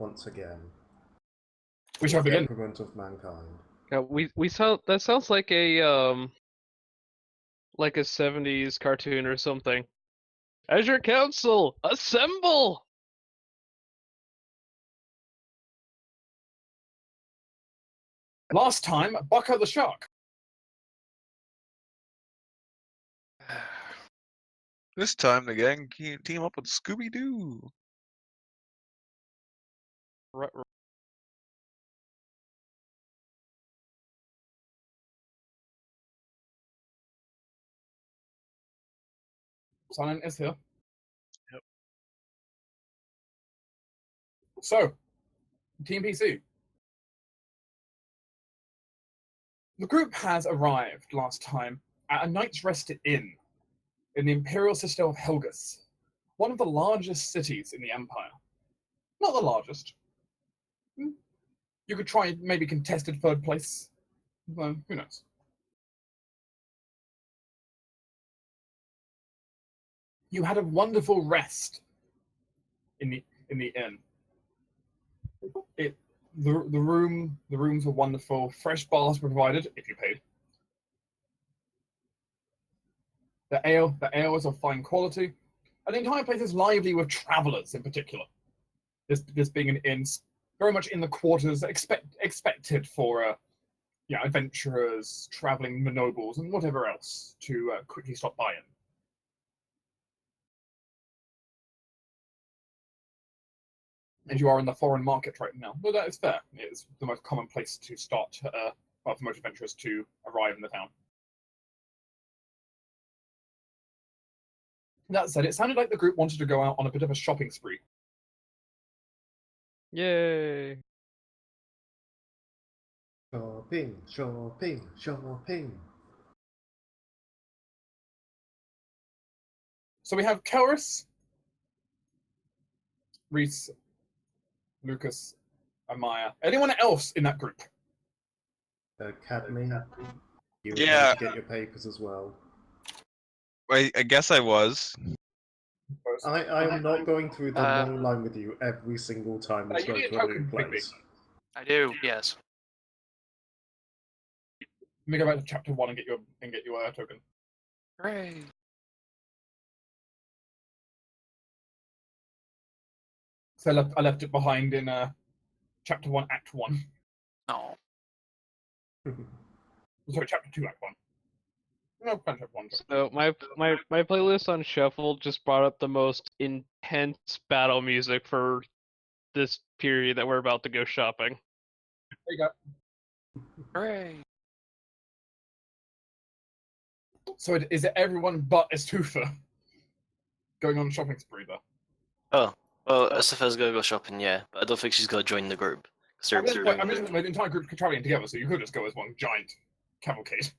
once again. We shall begin. Decrement of mankind. Yeah, we sound that sounds like a 70s cartoon or something. As your council, assemble! Last time, Baka the shark. This time the gang can team up with Scooby-Doo. Silent is here. Yep. So, Team PC. The group has arrived last time at a night's rest inn in the Imperial Citadel of Helgus, one of the largest cities in the Empire. Not the largest. You could try maybe contested third place. Well, who knows? You had a wonderful rest in the inn. The rooms were wonderful. Fresh baths provided if you paid. The ale is of fine quality, and the entire place is lively with travellers in particular. This being an inn, very much in the quarters expected for adventurers, travelling nobles, and whatever else to quickly stop by in. And you are in the foreign market right now. Well, that is fair. It's the most common place to start, for most adventurers to arrive in the town. That said, it sounded like the group wanted to go out on a bit of a shopping spree. Yay! Shopping, shopping, shopping. So we have Kelris, Reese, Lucas, and Maya. Anyone else in that group? Cadmi, you Yeah. need to get your papers as well. I guess I was. I am not going through the long line with you every single time we go to a new place. I do, yes. Let me go back to chapter 1 and get your token. Hooray! So I left it behind in chapter 1, act 1. Oh. Sorry, chapter 2, act 1. No, chapter 1. So my playlist on shuffle just brought up the most intense battle music for this period that we're about to go shopping. There you go. Hooray! So is it everyone but Estufa going on a shopping spree there? Oh, well, Asafa's gonna go shopping, yeah, but I don't think she's gonna join the group. I mean, the entire group could traveling together, so you could just go as one giant cavalcade.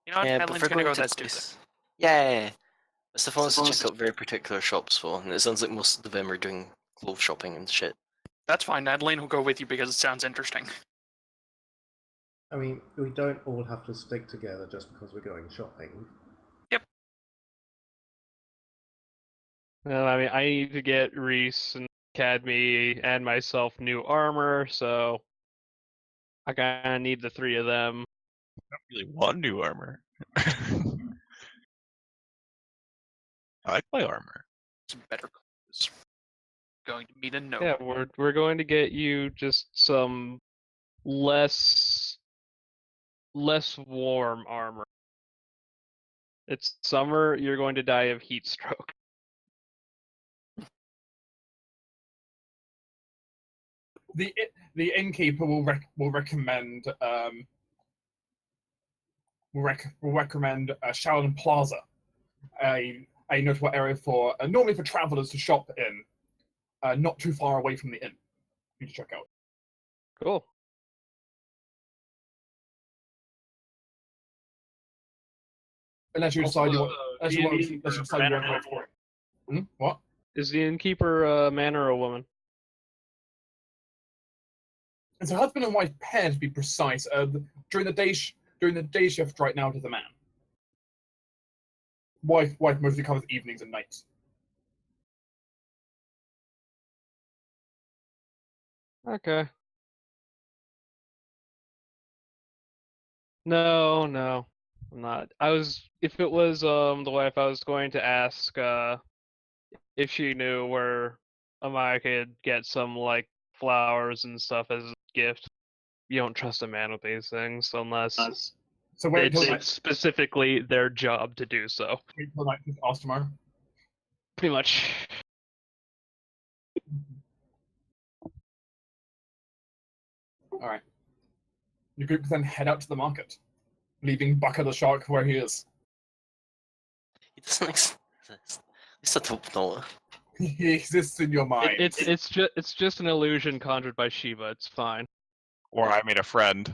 You know what, yeah, but Madeline's for gonna going go to that place... stupid. Yeah, Asafa wants to check out very particular shops for, and it sounds like most of them are doing clothes shopping and shit. That's fine, Madeline will go with you because it sounds interesting. I mean, we don't all have to stick together just because we're going shopping. Yep. Well, I mean, I need to get Reese and Cadmi and myself new armor, so I kinda need the three of them. Not really want new armor. I like my armor. Some better clothes. Going to meet a no. Yeah, we're going to get you just some less warm armor. It's summer, you're going to die of heat stroke. The innkeeper will recommend Shaolin Plaza, a notable area for normally for travelers to shop in, not too far away from the inn. You to check out. Cool. Unless you decide you want to go for it. What? Is the innkeeper a man or a woman? It's a husband and wife pair, to be precise. During the day shift right now, it is a man. Wife mostly covers evenings and nights. Okay. No, I'm not. If it was the wife, I was going to ask if she knew where Amaya could get some like flowers and stuff as a gift. You don't trust a man with these things unless So wait until it's specifically their job to do so. night just ask tomorrow. Pretty much. All right. The group then head out to the market, leaving Baka the shark where he is. He doesn't exist. At least I don't know. He exists in your mind. It's just an illusion conjured by Shiva. It's fine. Or I made a friend.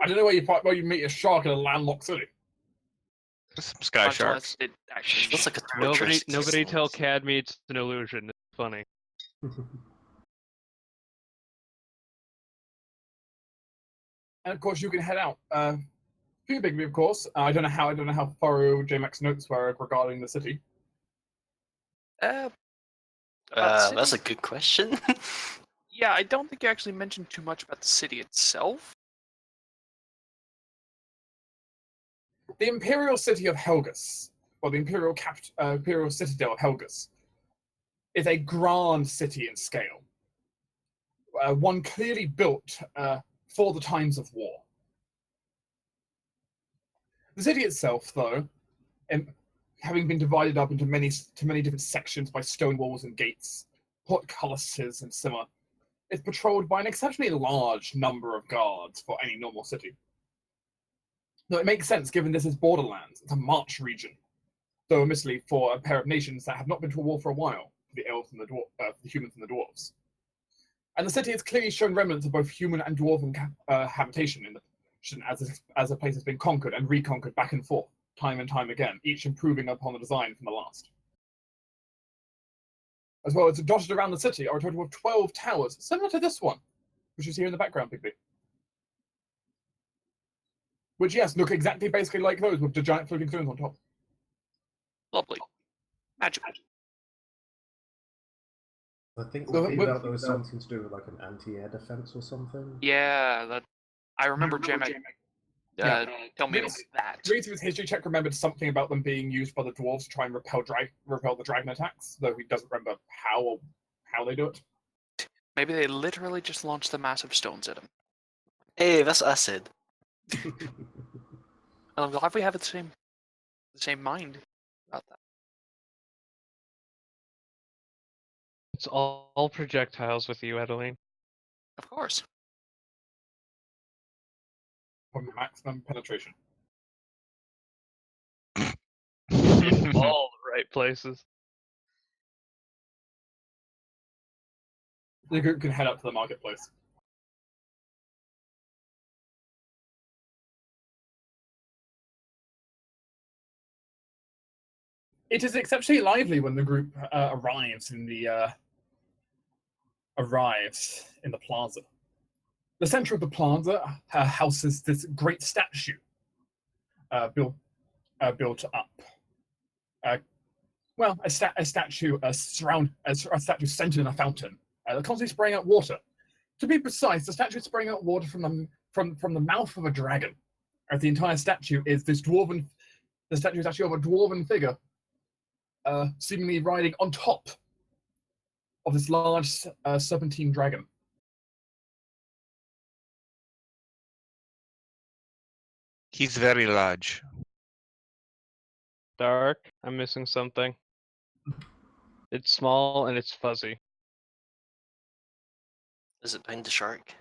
I don't know where you meet a shark in a landlocked city. Some sky Much sharks. less it actually Feels like a Nobody torturous tell existence. Cadmi it's an illusion. It's funny. And of course, you can head out. Pretty big, of course. I don't know how thorough JMAC's notes were regarding the city. That's a good question. Yeah, I don't think you actually mentioned too much about the city itself. The Imperial City of Helgus, or the Imperial Citadel of Helgus, is a grand city in scale. One clearly built for the times of war. The city itself, though, having been divided up into many different sections by stone walls and gates, portcullises and similar, is patrolled by an exceptionally large number of guards for any normal city. Though it makes sense given this is Borderlands, it's a march region, though admittedly for a pair of nations that have not been to a war for a while, the elves and the humans and the dwarves. And the city has clearly shown remnants of both human and dwarven habitation in the as the place has been conquered and reconquered back and forth, time and time again, each improving upon the design from the last. As well as dotted around the city are a total of 12 towers, similar to this one, which is here in the background, Bigby. Which, yes, look exactly basically like those with the giant floating stones on top. Lovely. Magic. I think So, we felt there was something to do with like an anti-air defense or something. Yeah, that I remember JMAC tell me about that. Reading through his history check remembered something about them being used by the dwarves to try and repel the dragon attacks, though he doesn't remember how they do it. Maybe they literally just launched the massive stones at him. Hey, that's what I said. And I'm glad we have the same mind about that. It's all projectiles with you, Adeline. Of course. From maximum penetration. All the right places. The group can head up to the marketplace. It is exceptionally lively when the group arrives in the plaza. The center of the plaza houses this great statue built up. A statue centered in a fountain, constantly spraying out water. To be precise, the statue is spraying out water from the mouth of a dragon. As the entire statue is this dwarven. The statue is actually of a dwarven figure, seemingly riding on top of this large serpentine dragon. He's very large. Dark. I'm missing something. It's small and it's fuzzy. Is it behind the shark?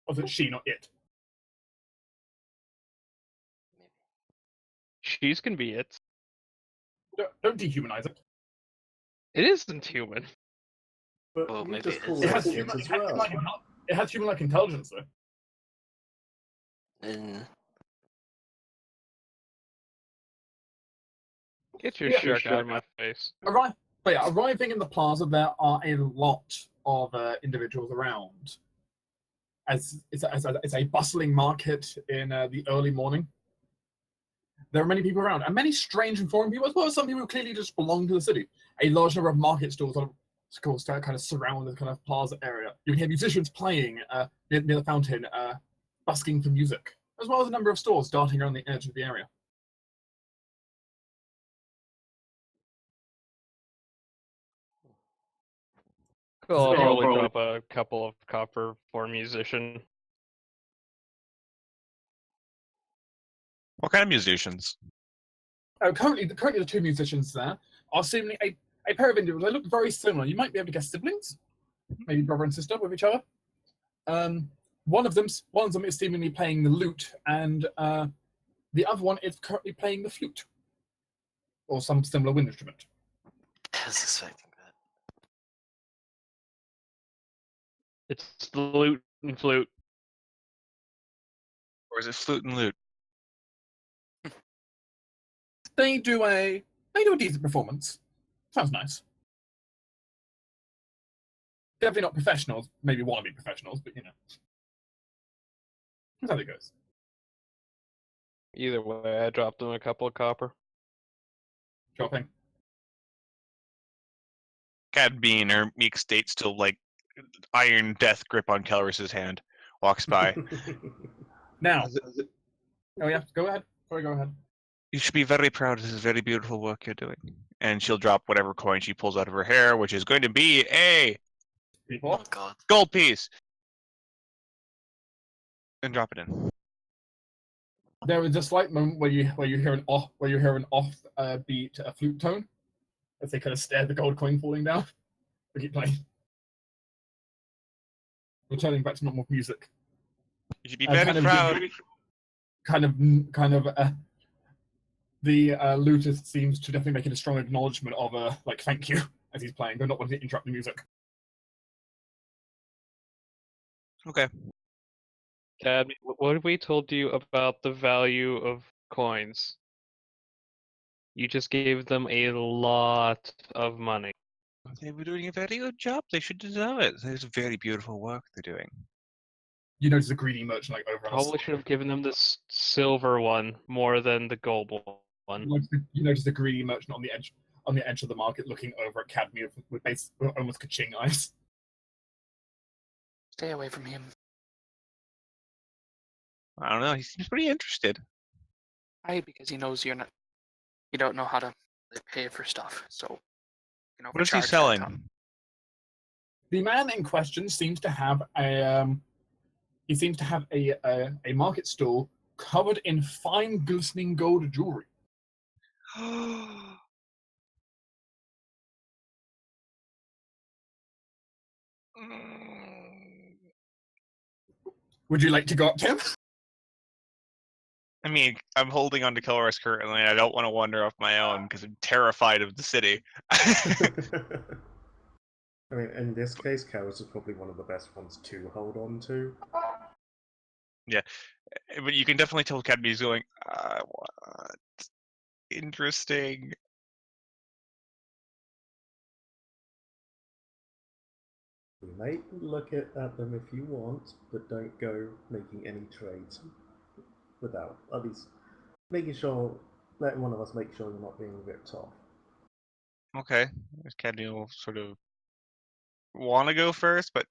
Or is it she, not it? Maybe. She's can be it. Don't dehumanize it. It isn't human. But Well, you maybe just it call is. It it has it as well. it has human-like intelligence, though. Get your Yeah. shark out of my face. Arriving in the plaza, there are a lot of individuals around. As it's a bustling market in the early morning. there are many people around, and many strange and foreign people, as well as some people who clearly just belong to the city. A large number of market stalls kind of surround the kind of plaza area. You can hear musicians playing near the fountain, busking for music, as well as a number of stores darting around the edge of the area. Cool, I'll probably drop a couple of copper for a musician. What kind of musicians? Currently, the two musicians there are seemingly a pair of individuals. They look very similar. You might be able to guess siblings, maybe brother and sister with each other. One of them is seemingly playing the lute, and the other one is currently playing the flute, or some similar wind instrument. I was expecting that. It's the lute and flute. Or is it flute and lute? They do a decent performance. Sounds nice. Definitely not professionals. Maybe want to be professionals, but you know, that's how it goes. Either way, I dropped them a couple of copper. Dropping. Cadmi in her meek state, still like iron death grip on Kelris's hand, walks by. Now, oh yeah, go ahead. Sorry, go ahead. You should be very proud. This is very beautiful work you're doing. And she'll drop whatever coin she pulls out of her hair, which is going to be a Oh god. gold piece. And drop it in. There is a slight moment where you hear an off beat flute tone as they kind of stare at the gold coin falling down. They keep playing. Returning back to normal music. You should be very proud. The lutist seems to definitely make a strong acknowledgement of like thank you as he's playing. They're not wanting to interrupt the music. Okay. Dad, what have we told you about the value of coins? You just gave them a lot of money. They were doing a very good job. They should deserve it. It's very beautiful work they're doing. You notice a greedy merchant like over. Probably should have given them this silver one more than the gold one. You notice the greedy merchant on the edge of the market, looking over at Cadmi with almost ka-ching eyes. Stay away from him. I don't know. He seems pretty interested. Why? Because he knows you don't know how to pay for stuff. So, What is he selling? The man in question seems to have a market stall covered in fine glistening gold jewelry. Would you like to go up to him? I mean, I'm holding on to Kelris currently. I don't want to wander off my own because I'm terrified of the city. I mean, in this case, Kelris is probably one of the best ones to hold on to. Yeah, but you can definitely tell Cadmi's going, what? Interesting. We may look at them if you want, but don't go making any trades without at least letting one of us make sure you're not being ripped off. Okay, Cadmi will sort of want to go first, but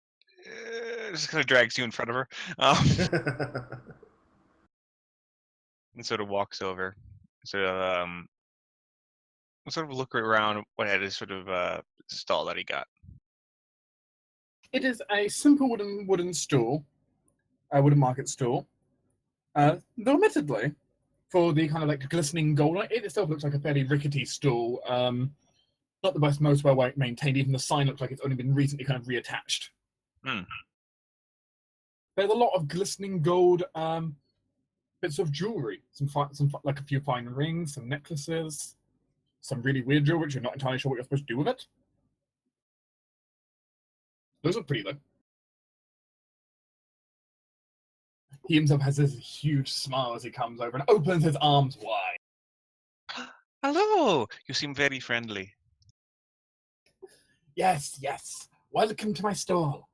just kind of drags you in front of her. And sort of walks over. Sort of look around what had his sort of stall that he got. It is a simple wooden stool, a wooden market stall. Though admittedly, for the kind of like glistening gold, it itself looks like a fairly rickety stool. Not the most well maintained. Even the sign looks like it's only been recently kind of reattached. There's a lot of glistening gold bits of jewelry, some like a few fine rings, some necklaces, some really weird jewelry which you're not entirely sure what you're supposed to do with it. Those look pretty though. He himself has this huge smile as he comes over and opens his arms wide. Hello! You seem very friendly. Yes. Welcome to my stall.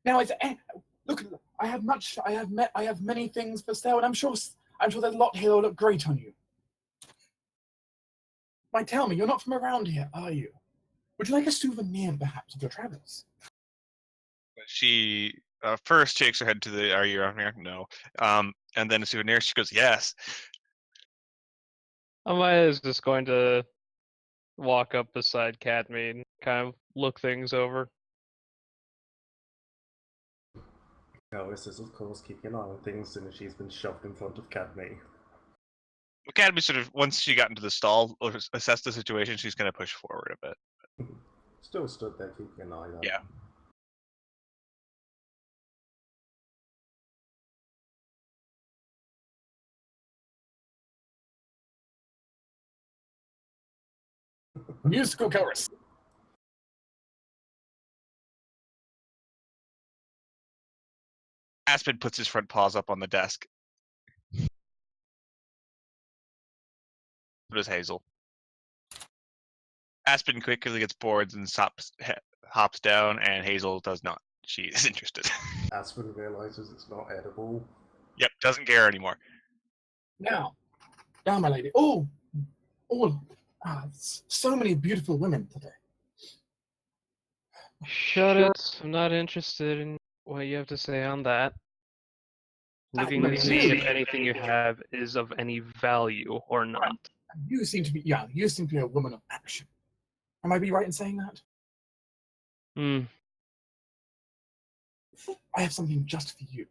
Now, look, I have many things for sale, and I'm sure I'm sure there's a lot here that will look great on you. Why, tell me, you're not from around here, are you? Would you like a souvenir, perhaps, of your travels? She first shakes her head to the, "Are you around here?" No. And then a souvenir. She goes, "Yes." Amaya is just going to walk up beside Cadmi and kind of look things over. Alice is, of course, keeping an eye on things as soon as she's been shoved in front of Cadmi. Cadmi sort of, once she got into the stall or assessed the situation, she's going to push forward a bit. Still stood there keeping an eye, though. Yeah. Musical chorus. Aspen puts his front paws up on the desk. So does Hazel. Aspen quickly gets bored and hops down, and Hazel does not. She is interested. Aspen realizes it's not edible. Yep, doesn't care anymore. Now, my lady. So many beautiful women today. Shut it. I'm not interested in what you have to say on that. Looking to see if anything you have is of any value or not. You seem to be a woman of action. Am I right in saying that? Hmm. I have something just for you.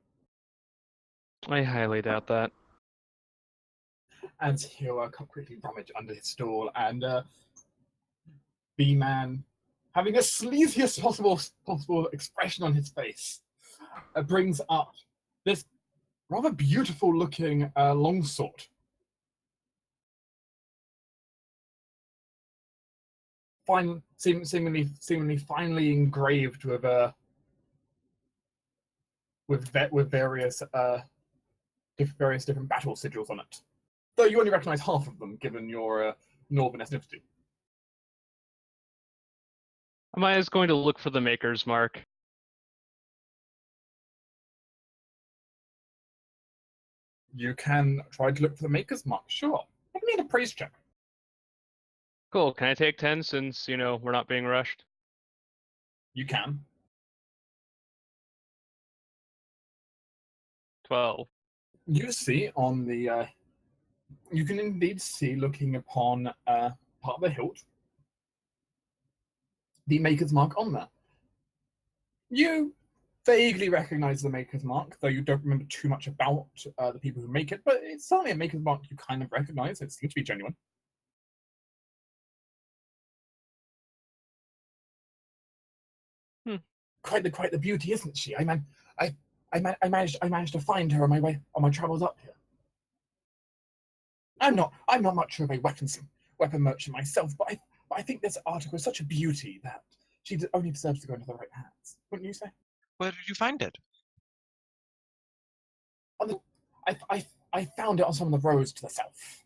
I highly doubt that. And he'll quickly rummage under his stool, and B-Man, having the sleaziest possible expression on his face, brings up this rather beautiful-looking longsword. Seemingly finely engraved with various different battle sigils on it. Though you only recognise half of them, given your northern ethnicity. Amaya's going to look for the maker's mark. You can try to look for the maker's mark, sure. I need a praise check. Cool. Can I take 10 since, we're not being rushed? You can. 12. You see on the you can indeed see, looking upon part of the hilt, the maker's mark on there. You vaguely recognize the maker's mark, though you don't remember too much about the people who make it, but it's certainly a maker's mark you kind of recognize. It seems to be genuine. Quite the beauty, isn't she? I managed to find her on my way on my travels up here. I'm not much of a weapon merchant myself, but I think this article is such a beauty that she only deserves to go into the right hands. Wouldn't you say? Where did you find it? I found it on some of the roads to the south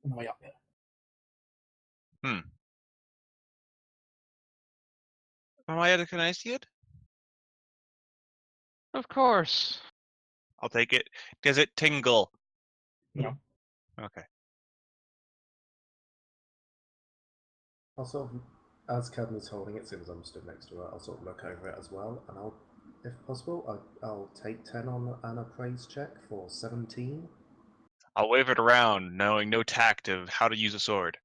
on the way up here. Am I recognized yet? Of course. I'll take it. Does it tingle? No. Okay. I'll sort of, as Cadmi's holding it, since I'm stood next to her, I'll sort of look over it as well, and if possible, I'll take 10 on an appraise check for 17. I'll wave it around, knowing no tact of how to use a sword.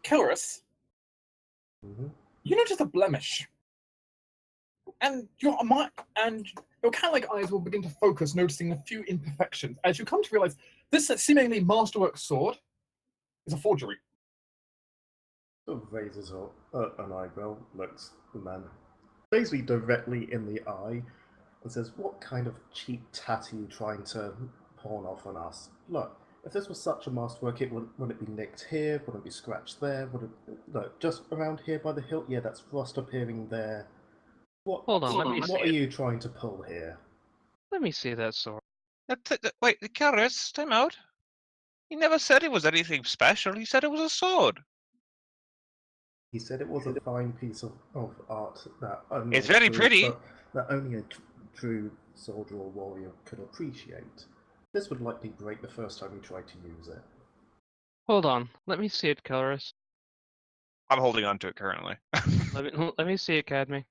Kilrus, Mm-hmm. you notice a blemish, and your cat-like eyes will begin to focus, noticing a few imperfections as you come to realize this seemingly masterwork sword is a forgery. Sort of raises up an eyebrow, looks the man basically directly in the eye, and says, "What kind of cheap tat are you trying to pawn off on us? Look, if this was such a masterwork, wouldn't it be nicked here? Wouldn't it be scratched there? Look, just around here by the hilt? Yeah, that's rust appearing there. Hold on, let me what see are it. you trying to pull here?" Let me see that sword. Wait, Karis, time out. He never said it was anything special. He said it was a sword. He said it was a fine piece of art that only It's very pretty. that only a true soldier or warrior could appreciate. This would likely break the first time you try to use it. Hold on. Let me see it, Caloris. I'm holding on to it currently. Let me see it, Cadmi.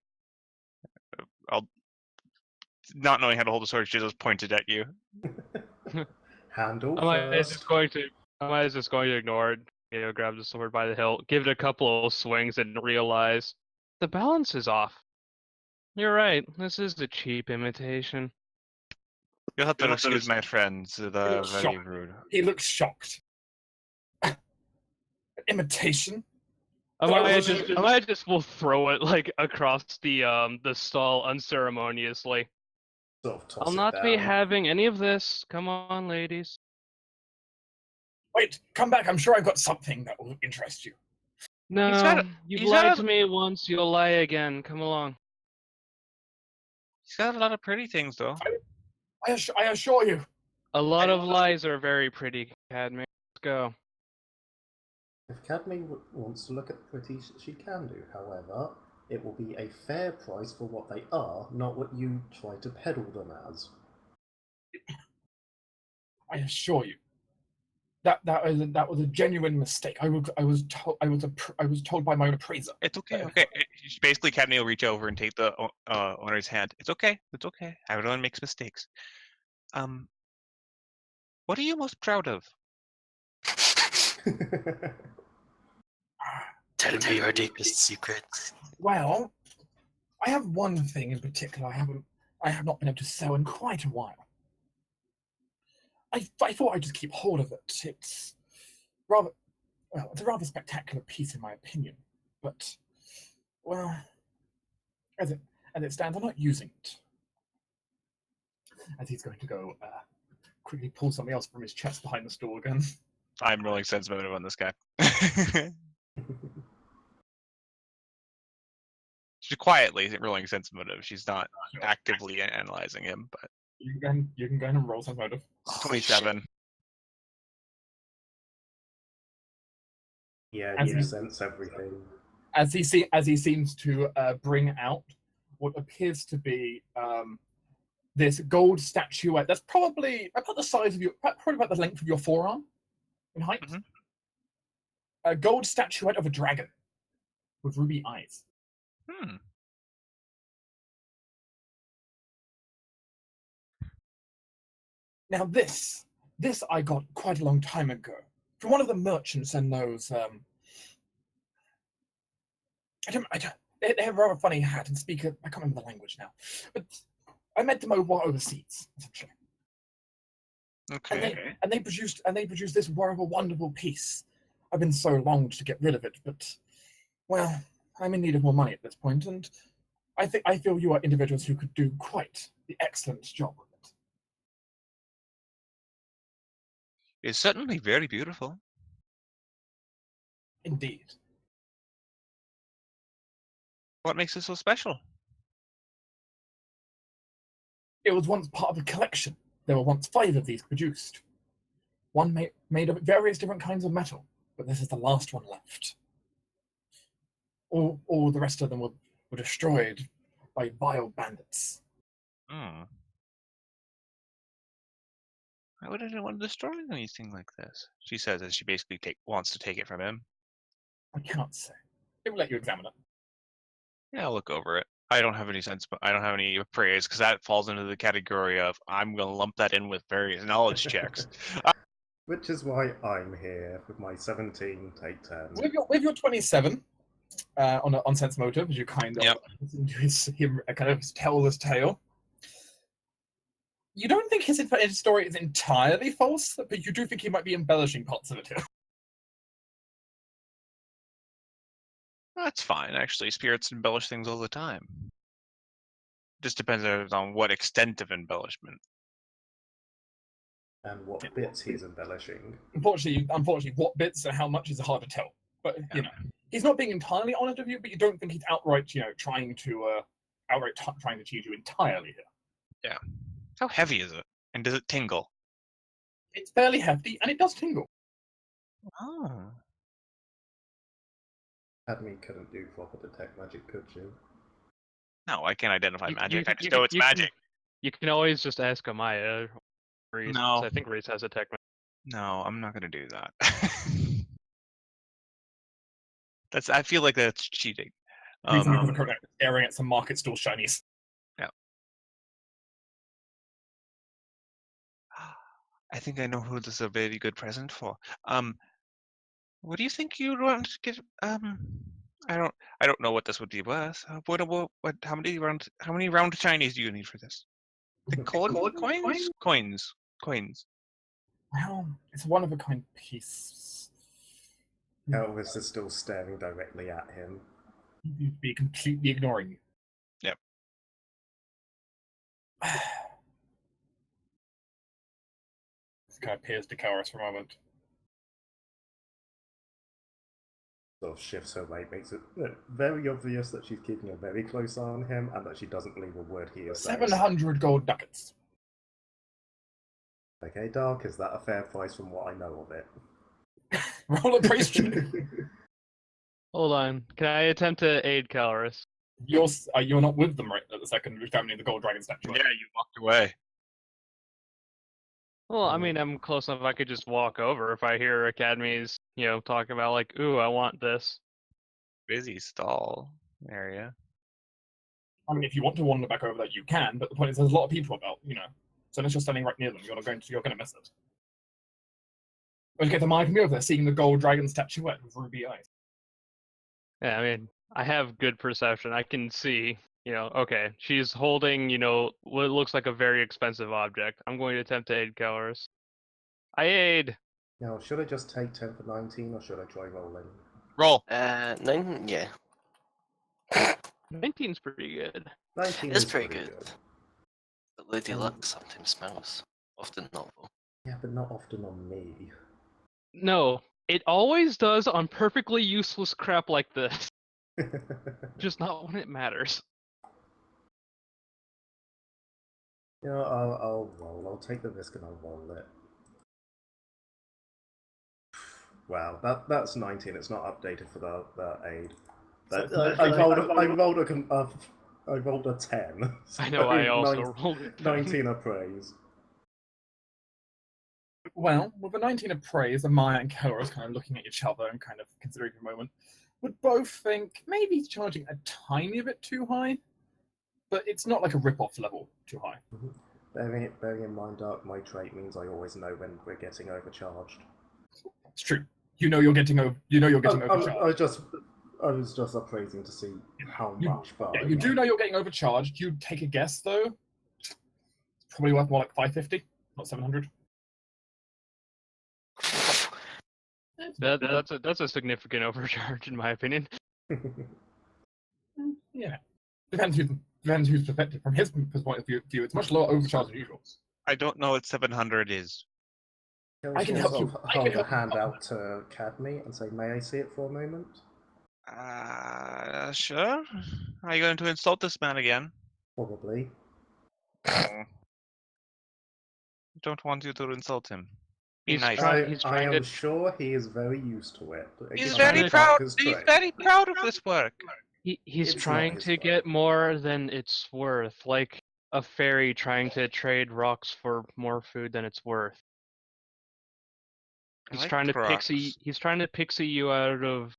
I'll not knowing how to hold a sword, she just pointed at you. Handle Am I first. just going to ignore it? You know, grab the sword by the hilt, give it a couple of swings, and realize the balance is off. You're right. This is a cheap imitation. You'll have to excuse my friends. They're looks very shocked. rude. He looks shocked. An imitation? I might just will throw it like across the stall unceremoniously. Sort of toss I'll it not down. be having any of this. Come on, ladies. Wait, come back. I'm sure I've got something that will interest you. No, you've lied got to me once. You'll lie again. Come along. He's got a lot of pretty things, though. I assure you. A lot of lies are very pretty, Cadmi. Let's go. If Cadmi wants to look at the pretty, she can do. However, it will be a fair price for what they are, not what you try to peddle them as. I assure you. That was a genuine mistake. I was told by my appraiser. It's okay. Okay. Basically, Cadmi will reach over and take the owner's hand. It's okay. It's okay. Everyone makes mistakes. What are you most proud of? Tell me your deepest secrets. Well, I have one thing in particular I have not been able to sell in quite a while. I thought I'd just keep hold of it. It's a rather spectacular piece in my opinion, but well, as it stands, I'm not using it. As he's going to go quickly pull something else from his chest behind the store again. I'm rolling sense motive on this guy. She's quietly rolling sense motive. She's not actively analyzing him, but You can go ahead and roll some motive. 27. Yeah, As you you- sense everything. As he seems to bring out what appears to be this gold statuette that's probably about the size of probably about the length of your forearm in height. Mhm. A gold statuette of a dragon with ruby eyes. Now this I got quite a long time ago from one of the merchants in those. They have a rather funny hat and speak. I can't remember the language now, but I met them overseas essentially. Okay. And they produced this wonderful piece. I've been so longed to get rid of it, but well, I'm in need of more money at this point, and I feel you are individuals who could do quite the excellent job with it. It's certainly very beautiful. Indeed. What makes it so special? It was once part of a collection. There were once 5 of these produced. One made of various different kinds of metal, but this is the last one left. All the rest of them were destroyed by vile bandits. Why would anyone destroy anything like this? She says as she basically wants to take it from him. I cannot say. It will let you examine it. Yeah, I'll look over it. I don't have any sense, but I don't have any praise because that falls into the category of I'm going to lump that in with various knowledge checks. Which is why I'm here with my 17, take 10. With your 27 on sense motive, as you kind of Yep. listen to him kind of tell this tale. You don't think his story is entirely false, but you do think he might be embellishing parts of it here. That's fine, actually. Spirits embellish things all the time. Just depends on what extent of embellishment. And what bits he's embellishing. Unfortunately, what bits and how much is hard to tell. But you know, he's not being entirely honest with you, but you don't think he's outright, trying to cheat you entirely here. Yeah. How heavy is it? And does it tingle? It's fairly hefty, and it does tingle. Oh. Cadmi couldn't do proper detect magic, could she? No, I can't identify You- magic. you- I just you know can- it's you can- magic. You can always just ask Amaya. Reese. No. I think Reese has a tech. No, I'm not gonna do that. I feel like that's cheating. Reason for the correct staring at some market stall shinies. I think I know who this is a very good present for. What do you think you'd want to give? I don't know what this would be worth. How many round Chinese do you need for this? The coins? Coins. Well, it's a one-of-a-kind piece. Elvis is still staring directly at him. You'd be completely ignoring you. Yep. This kind of peers to Karis for a moment. Sort of shifts her weight, makes it very obvious that she's keeping a very close eye on him and that she doesn't believe a word he is saying. 700 gold ducats. Okay, Dark, is that a fair price from what I know of it? Roll a price check. Hold on. Can I attempt to aid Caloris? You're not with them right at the second, examining the gold dragon statue. Yeah, you walked away. Well, I mean, I'm close enough. I could just walk over if I hear Cadmi's, talking about like, "Ooh, I want this." Busy stall area. I mean, if you want to wander back over that, you can. But the point is, there's a lot of people about. So unless you're standing right near them, you're going to miss it. Okay, the man can be over there, seeing the gold dragon statuette with ruby eyes. Yeah, I mean, I have good perception. I can see, okay, she's holding, what looks like a very expensive object. I'm going to attempt to aid Caloris. I aid. Now, should I just take 10 for 19 or should I try rolling? Roll. 9, yeah. 19's pretty good. 19 It's is pretty good. But Lady Luck sometimes smells. Often not, though. Yeah, but not often on me. No, it always does on perfectly useless crap like this. Just not when it matters. I'll roll. I'll take the risk and I'll roll it. Wow, that's 19. It's not updated for the aid. I rolled a 10. I know, I also rolled a 10. 19 appraise. Well, with a 19 appraise, Amaya and Karis kind of looking at each other and kind of considering for a moment, would both think maybe he's charging a tiny bit too high, but it's not like a rip-off level too high. Mm-hmm. Bearing in mind, Dark, my trait means I always know when we're getting overcharged. It's true. You're getting overcharged. I was just appraising to see how much. But you do know you're getting overcharged. You take a guess though. It's probably worth more like 550, not 700. That's a significant overcharge in my opinion. Yeah, depends whose perspective. From his point of view, it's much lower overcharge than usual. I don't know what 700 is. I can help you. Hold a hand out to Cadmi and say, "May I see it for a moment?" Sure. Are you going to insult this man again? Probably. I don't want you to insult him. Be nice. I am sure he is very used to it. He's very proud. He's very proud of this work. He's It's trying not his to fault. get more than it's worth, like a fairy trying to trade rocks for more food than it's worth. I He's like trying to rocks. pixie you out of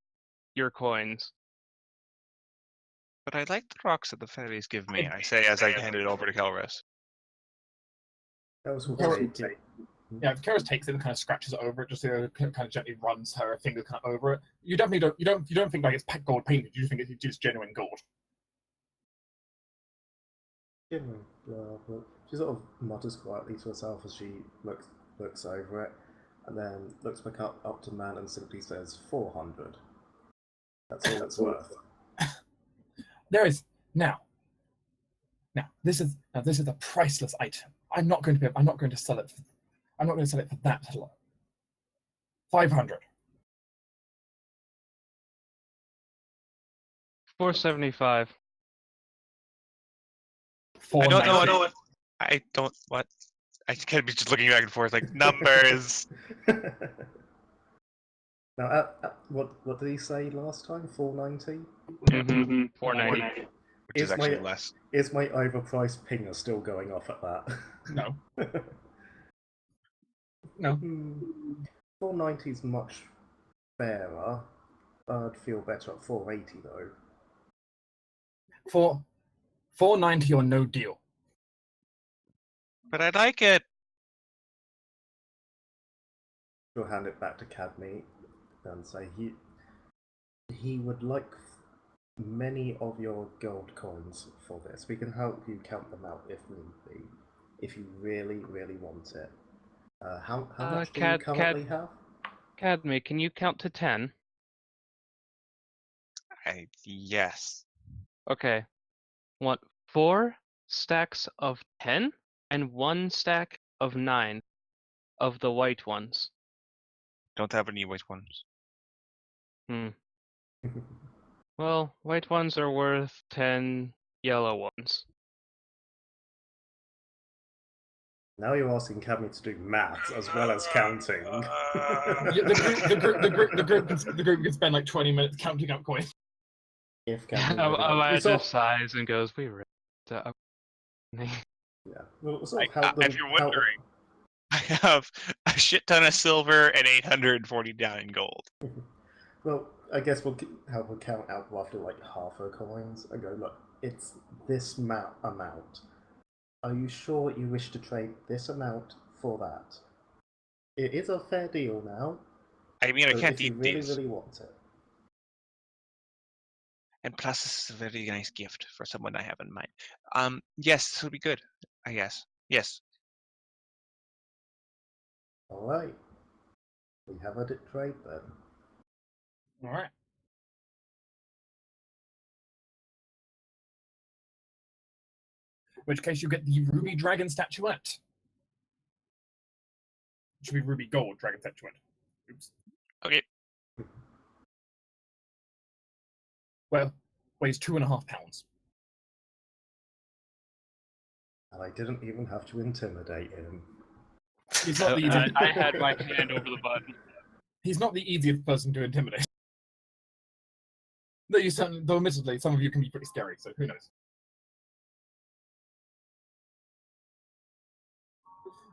your coins. But I like the rocks that the fairies give me, I say as I hand it over to Kelris. Yeah, if Karis takes it and kind of scratches over it, just kind of gently runs her finger kind of over it. You definitely don't think like it's gold painted. You think it's just genuine gold. She sort of mutters quietly to herself as she looks over it, and then looks back up to Man and simply says, 400. That's all it's worth. There is now. This is a priceless item. I'm not going to sell it. I'm not going to sell it for that low. 500. 475. I don't know. I don't. What? I can't be just looking back and forth like numbers. Now, what did he say last time? 490? 490. Which is actually less. Is my overpriced pinger still going off at that? No. No. 490 is much fairer. I'd feel better at 480 though. For 490 or no deal. But I like it. She'll hand it back to Cadmi and say he would like many of your gold coins for this. We can help you count them out if need be, if you really, really want it. How much do you currently have? Cadmi, can you count to 10? Yes. Okay. Want 4 stacks of 10 and 1 stack of 9 of the white ones. Don't have any white ones. Well, white ones are worth 10 yellow ones. Now you're asking Cadmi to do maths as well as counting. Yeah, the group can spend like 20 minutes counting up coins. If Cadmi really Amaya we sort just sighs and goes, "We read that." yeah, we'll sort of help them. If you're wondering, I have a shit ton of silver and 849 gold. Well, I guess we'll help her count out roughly like half her coins and go, look, it's this amount. Are you sure you wish to trade this amount for that? It is a fair deal now. I mean, I so can't if you eat really, these. really want it. And plus, this is a very nice gift for someone I have in mind. Yes, this will be good. I guess. Yes. All right. We have a trade then. All right. In which case you get the ruby dragon statuette. It should be ruby gold dragon statuette. Oops. Okay. Well, weighs 2.5 pounds. And I didn't even have to intimidate him. He's not the easiest. I had my hand over the button. He's not the easiest person to intimidate. Though admittedly, some of you can be pretty scary, so who knows.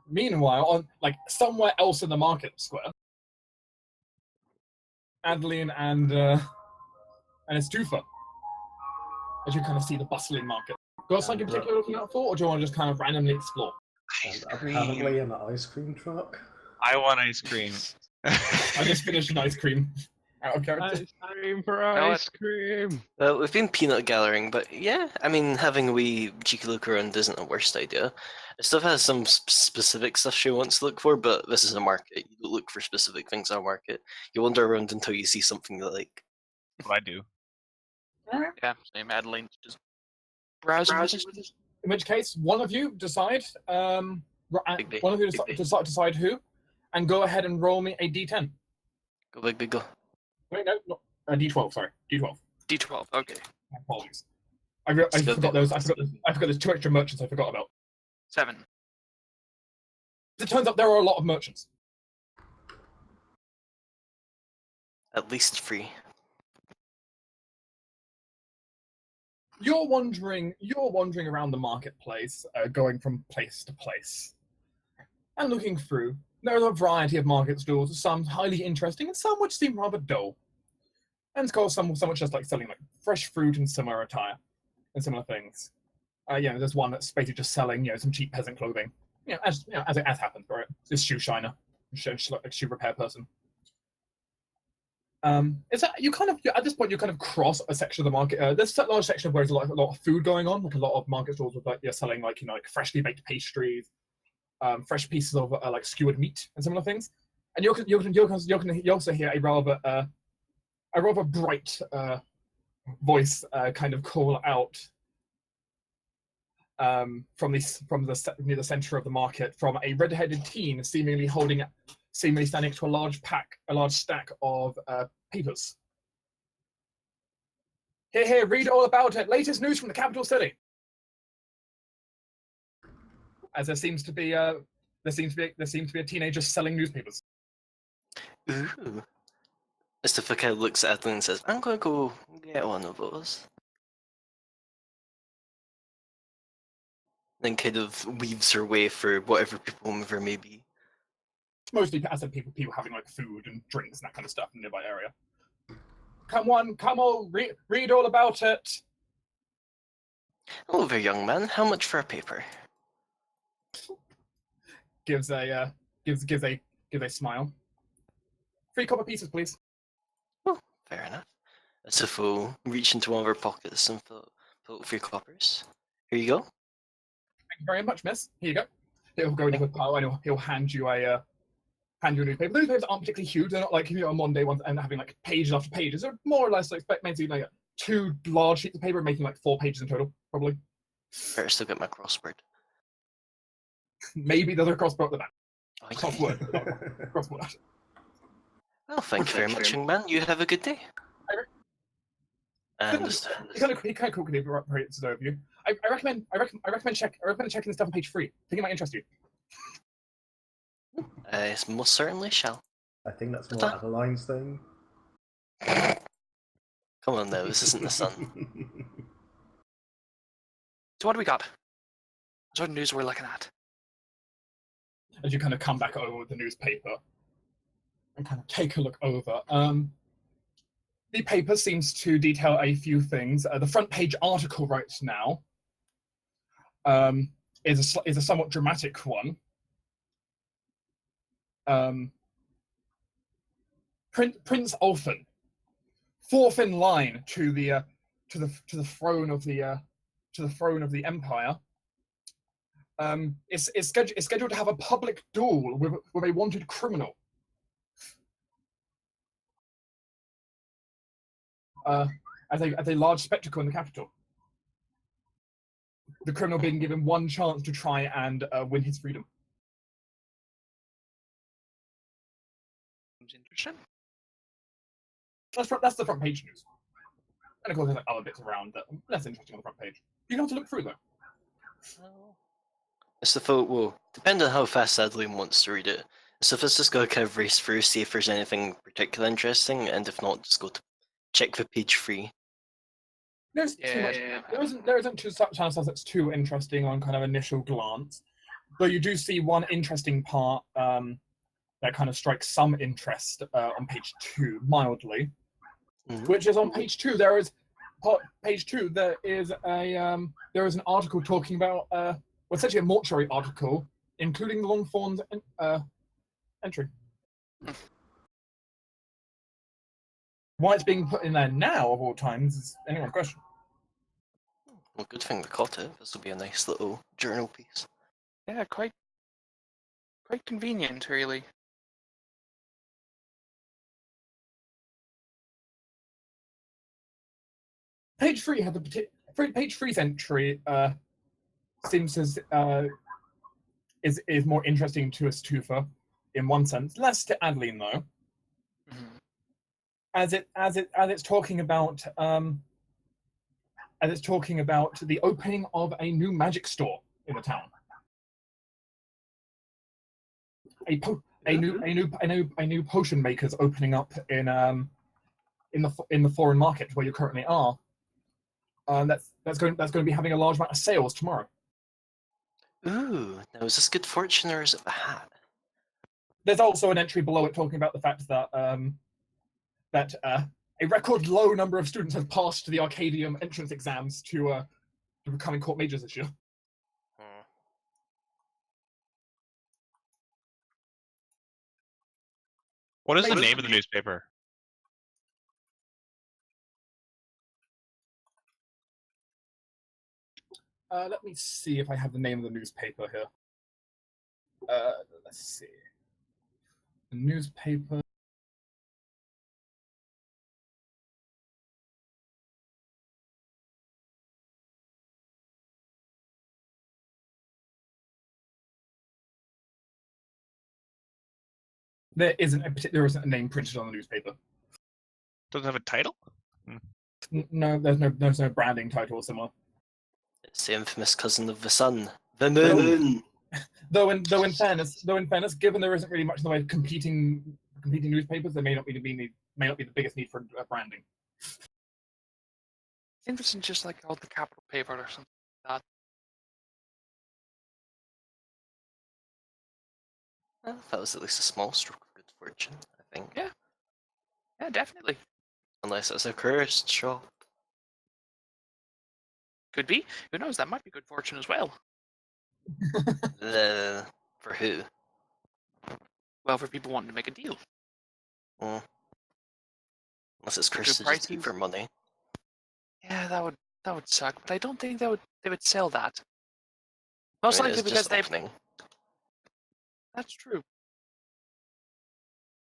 Meanwhile, on somewhere else in the market square, Adeline and Estufa, as you kind of see the bustling market. Got something in particular looking out for, or do you want to just kind of randomly explore? And apparently an ice cream truck. I want ice cream. I just finished an ice cream out of character. Ice cream for ice cream. Well, we've been peanut gathering, but yeah, I mean, having a wee cheeky look around isn't a worst idea. Stuff has some specific stuff she wants to look for, but this is a market. You don't look for specific things on a market. You wander around until you see something you like. What I do. Yeah, same. Adeline just browsing. In which case, one of you decide, Big B. one of you decide who, and go ahead and roll me a d10. Go big, big go. Wait, no, not a d12. Sorry, d12. D12. Okay. Apologies. I forgot those. I forgot there's 2 extra merchants I forgot about. 7. It turns out there are a lot of merchants. At least 3. You're wandering around the marketplace, going from place to place, and looking through. There are a variety of market stalls, some highly interesting, and some which seem rather dull. And of course, some which just selling fresh fruit and similar attire, and similar things. There's one that's basically just selling, some cheap peasant clothing. As happens, right? This shoe shiner, shoe repair person. It's that you kind of at this point you kind of cross a section of the market. There's a large section where there's a lot of food going on, a lot of market stalls with selling freshly baked pastries, fresh pieces of skewered meat and similar things. And you also hear a rather bright voice kind of call out near the center of the market from a red-headed teen, seemingly standing next to a large stack of papers. Here, read all about it. Latest news from the capital city. As there seems to be a teenager selling newspapers. Ooh. Mr. Fakir looks at Adeline and says, I'm going to go get one of those. Then kind of weaves her way for whatever people mover may be. Mostly, as I said, people having like food and drinks and that kind of stuff in the nearby area. Come on, read all about it. Hello there, young man. How much for a paper? Gives a smile. 3 copper pieces, please. Oh, fair enough. As if we'll reach into one of our pockets and pull out 3 coppers. Here you go. Thank you very much, miss. Here you go. He'll go into a pile and he'll hand you a newspaper. The newspapers aren't particularly huge. They're not like Monday ones and having like pages after pages. They're more or less like maybe like 2 large sheets of paper, making like 4 pages in total, probably. Better still get my crossword. Maybe the other crossword at the back. Oh, yeah. Crossword. Crossword. Well, thank you very much, young man. You have a good day. And He kind of quickly operates it over you. I recommend checking the stuff on page 3. I think it might interest you. I most certainly shall. I think that's more Adeline's thing. Come on now, this isn't the sun. So what do we got? What sort of news we're looking at? As you kind of come back over with the newspaper and kind of take a look over. The paper seems to detail a few things. The front page article right now is a somewhat dramatic one. Prince Ulfin, 4th in line to the throne of the empire, is scheduled to have a public duel with a wanted criminal. As a large spectacle in the capital. The criminal being given one chance to try and win his freedom. Seems interesting. That's the front page news. And of course, there's like other bits around that are less interesting on the front page. You have to look through though. It's the folk, well, depending on how fast Adeline wants to read it. So if it's just got to kind of race through, see if there's anything particularly interesting, and if not, just go to check the page 3. There isn't too much that's too interesting on kind of initial glance, but you do see one interesting part that kind of strikes some interest on page 2, mildly, which is on page 2. There is an article talking about essentially a mortuary article, including the Longthorn's entry. Why it's being put in there now, of all times, is anyone's question. Well, good thing we caught it. This will be a nice little journal piece. Yeah, quite convenient, really. Page 3 had page 3's entry seems as is more interesting to us Tufa in one sense, less to Adeline though. Mm-hmm. As it's talking about the opening of a new magic store in the town. A new potion maker's opening up in the foreign market where you currently are. That's going to be having a large amount of sales tomorrow. Ooh, now is this good fortune or is it the hat? There's also an entry below it talking about the fact that a record low number of students have passed the Arcadium entrance exams to becoming court majors this year. What is the name of the newspaper? Let me see if I have the name of the newspaper here. Let's see. The newspaper. There isn't a name printed on the newspaper. Doesn't have a title? No, there's no branding title or similar. It's the infamous cousin of the sun, the moon. Though in fairness, given there isn't really much in the way of competing newspapers, there may not be the biggest need for branding. It's interesting, just like all the capital paper or something like Well, that was at least a small stroke of good fortune, I think. Yeah. Yeah, definitely. Unless it's a cursed shop. Could be. Who knows? That might be good fortune as well. For who? Well, for people wanting to make a deal. Mm. Unless it's For cursed good to just eat prices. for money. Yeah, that would suck. But I don't think they would sell that. Most I mean, likely it's because just they. opening. That's true.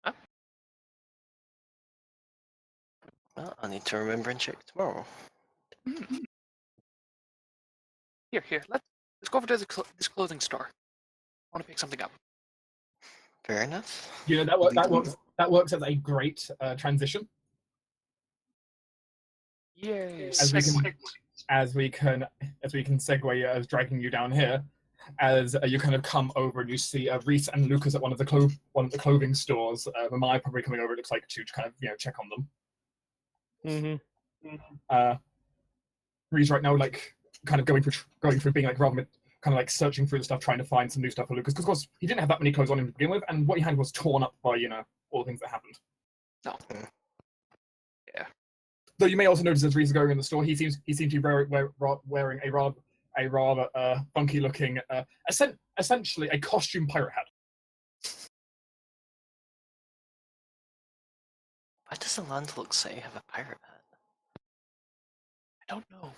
Huh? Well, I need to remember and check tomorrow. Mm. Here. Let's go over to this clothing store. I want to pick something up. Fair enough. You know that works as a great transition. Yay! As we can segue as dragging you down here, as you kind of come over and you see Reese and Lucas at one of the clothing stores. Maya probably coming over. It looks like to kind of check on them. Reese right now like kind of going through being like rather kind of like searching through the stuff, trying to find some new stuff for Lucas because of course he didn't have that many clothes on him to begin with, and what he had was torn up by all the things that happened. No. Yeah. Though you may also notice as Reese is going in the store, he seems to be wearing a rather funky looking, essentially a costume pirate hat. Why does the landlocked city have a pirate hat? I don't know.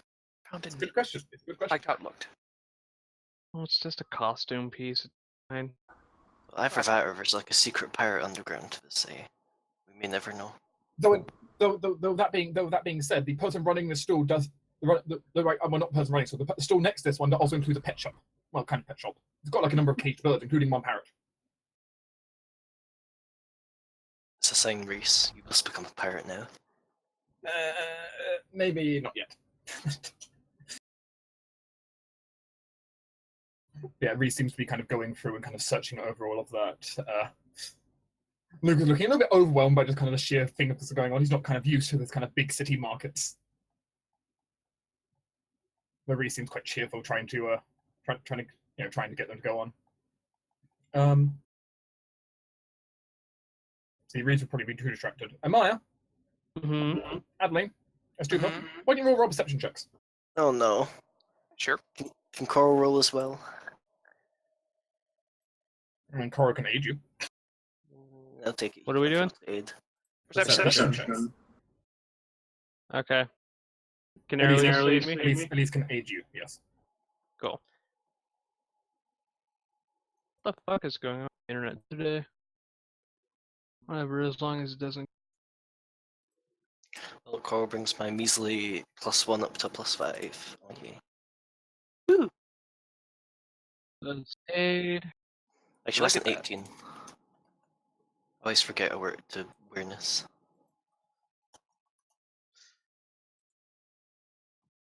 Found It's in a good question. It's a good question. liked how it looked. Well, it's just a costume piece. It's fine. Well, either that or there's like a secret pirate underground to the city. We may never know. Though that being said, the person running the stall does well, not the person running, so the stall next to this one also includes a pet shop. Well, kind of pet shop. It's got like a number of caged birds, including one parrot. It's a sign, Reese. You must become a pirate now. Maybe not yet. Yeah, Reese seems to be kind of going through and kind of searching over all of that. Luke is looking a little bit overwhelmed by just kind of the sheer thing that's going on. He's not kind of used to this kind of big city markets. But Reese seems quite cheerful, trying to get them to go on. See, Reese would probably be too distracted. Amaya, Adeline, Astufa, why don't you roll perception checks? Oh no. Sure. Can Coral roll as well? I mean, Cora can aid you. I'll take it. What are we doing? Aid. Perception. Okay. Can Elise Elise aid me? Elise can aid you, yes. Cool. What the fuck is going on with the internet today? Whatever, as long as it doesn't. Well, Coral brings my measly +1 up to +5. Okay. Let's aid. Actually, that's an 18. I always forget a word to awareness.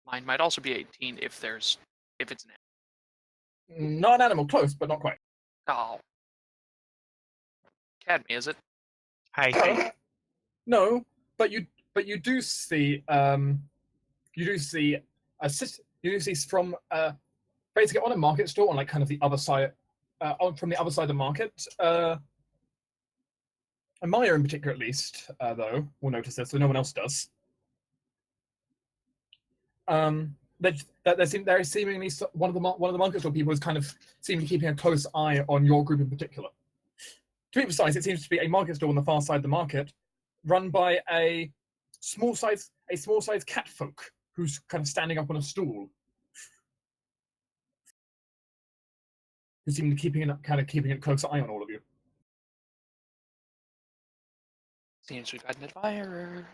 Mine might also be 18 if it's an animal. Not an animal, close, but not quite. Oh. Cadmi, is it? Hi. No, but you do see from basically on a market store on like kind of the other side from the other side of the market. And Maya in particular, at least, though, will notice this, so no one else does. There is seemingly one of the market store people is kind of seemingly keeping a close eye on your group in particular. To be precise, it seems to be a market store on the far side of the market, run by a small size cat folk who's kind of standing up on a stool, who seem to be keeping a close eye on all of you. Seems we've got an admirer.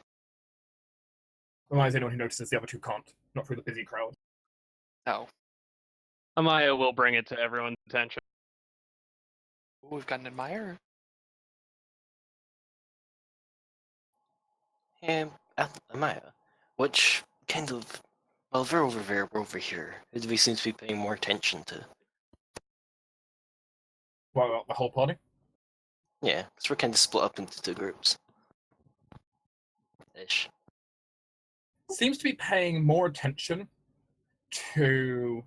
Otherwise, anyone who notices the other two can't, not through the busy crowd. Oh. Amaya will bring it to everyone's attention. Ooh, we've got an admirer. Amaya, which kind of... Well, they're over there, we're over here. Who do we seem to be paying more attention to? Well, the whole party? Yeah, because we're kind of split up into two groups. Ish. Seems to be paying more attention to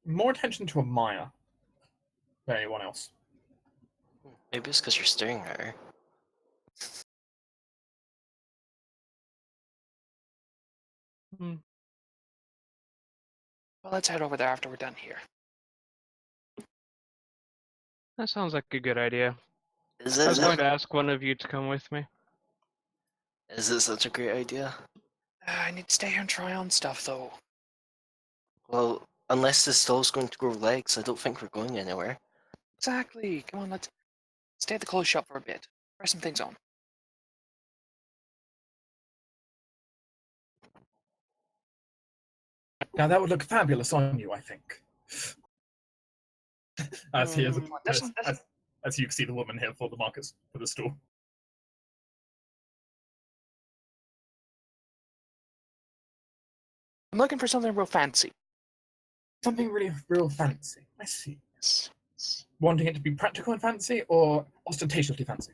Amaya. than anyone else. Maybe it's because you're staring at her. Hmm. Well, let's head over there after we're done here. That sounds like a good idea. Is I was going it? to ask one of you to come with me. Is it such a great idea? I need to stay here and try on stuff, though. Well, unless this doll's going to grow legs, I don't think we're going anywhere. Exactly. Come on, let's stay at the clothes shop for a bit. Try some things on. Now that would look fabulous on you, I think. As he is, as you see the woman here for the markets for the store. I'm looking for something real fancy. Something really real fancy. I see. Yes. Wanting it to be practical and fancy, or ostentatiously fancy?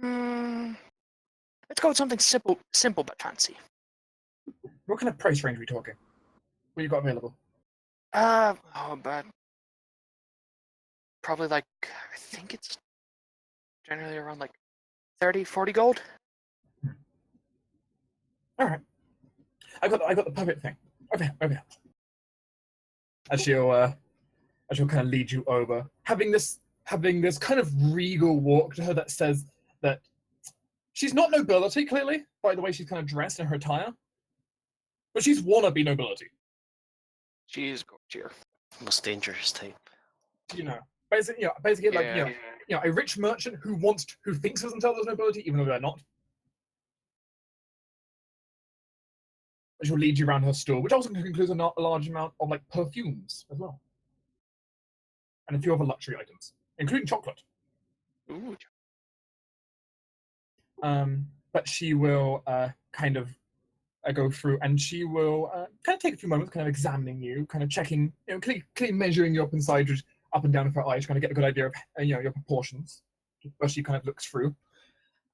Let's go with something simple but fancy. What kind of price range are we talking? What you got available? But probably like, I think it's generally around like 30, 40 gold. All right. I got the perfect thing. Over here. As she'll kind of lead you over, having this kind of regal walk to her that says that she's not nobility, clearly, by the way she's kind of dressed in her attire, but she's wannabe nobility. She is gorgeous. Most dangerous type. Basically, a rich merchant who thinks of themselves as nobility, even though they're not. She'll lead you around her store, which also includes a large amount of like perfumes as well, and a few other luxury items, including chocolate. Ooh. But she will kind of go through, and she will kind of take a few moments, kind of examining you, kind of checking, clearly measuring you up inside, up and down with her eyes, trying to get a good idea of your proportions. As she kind of looks through,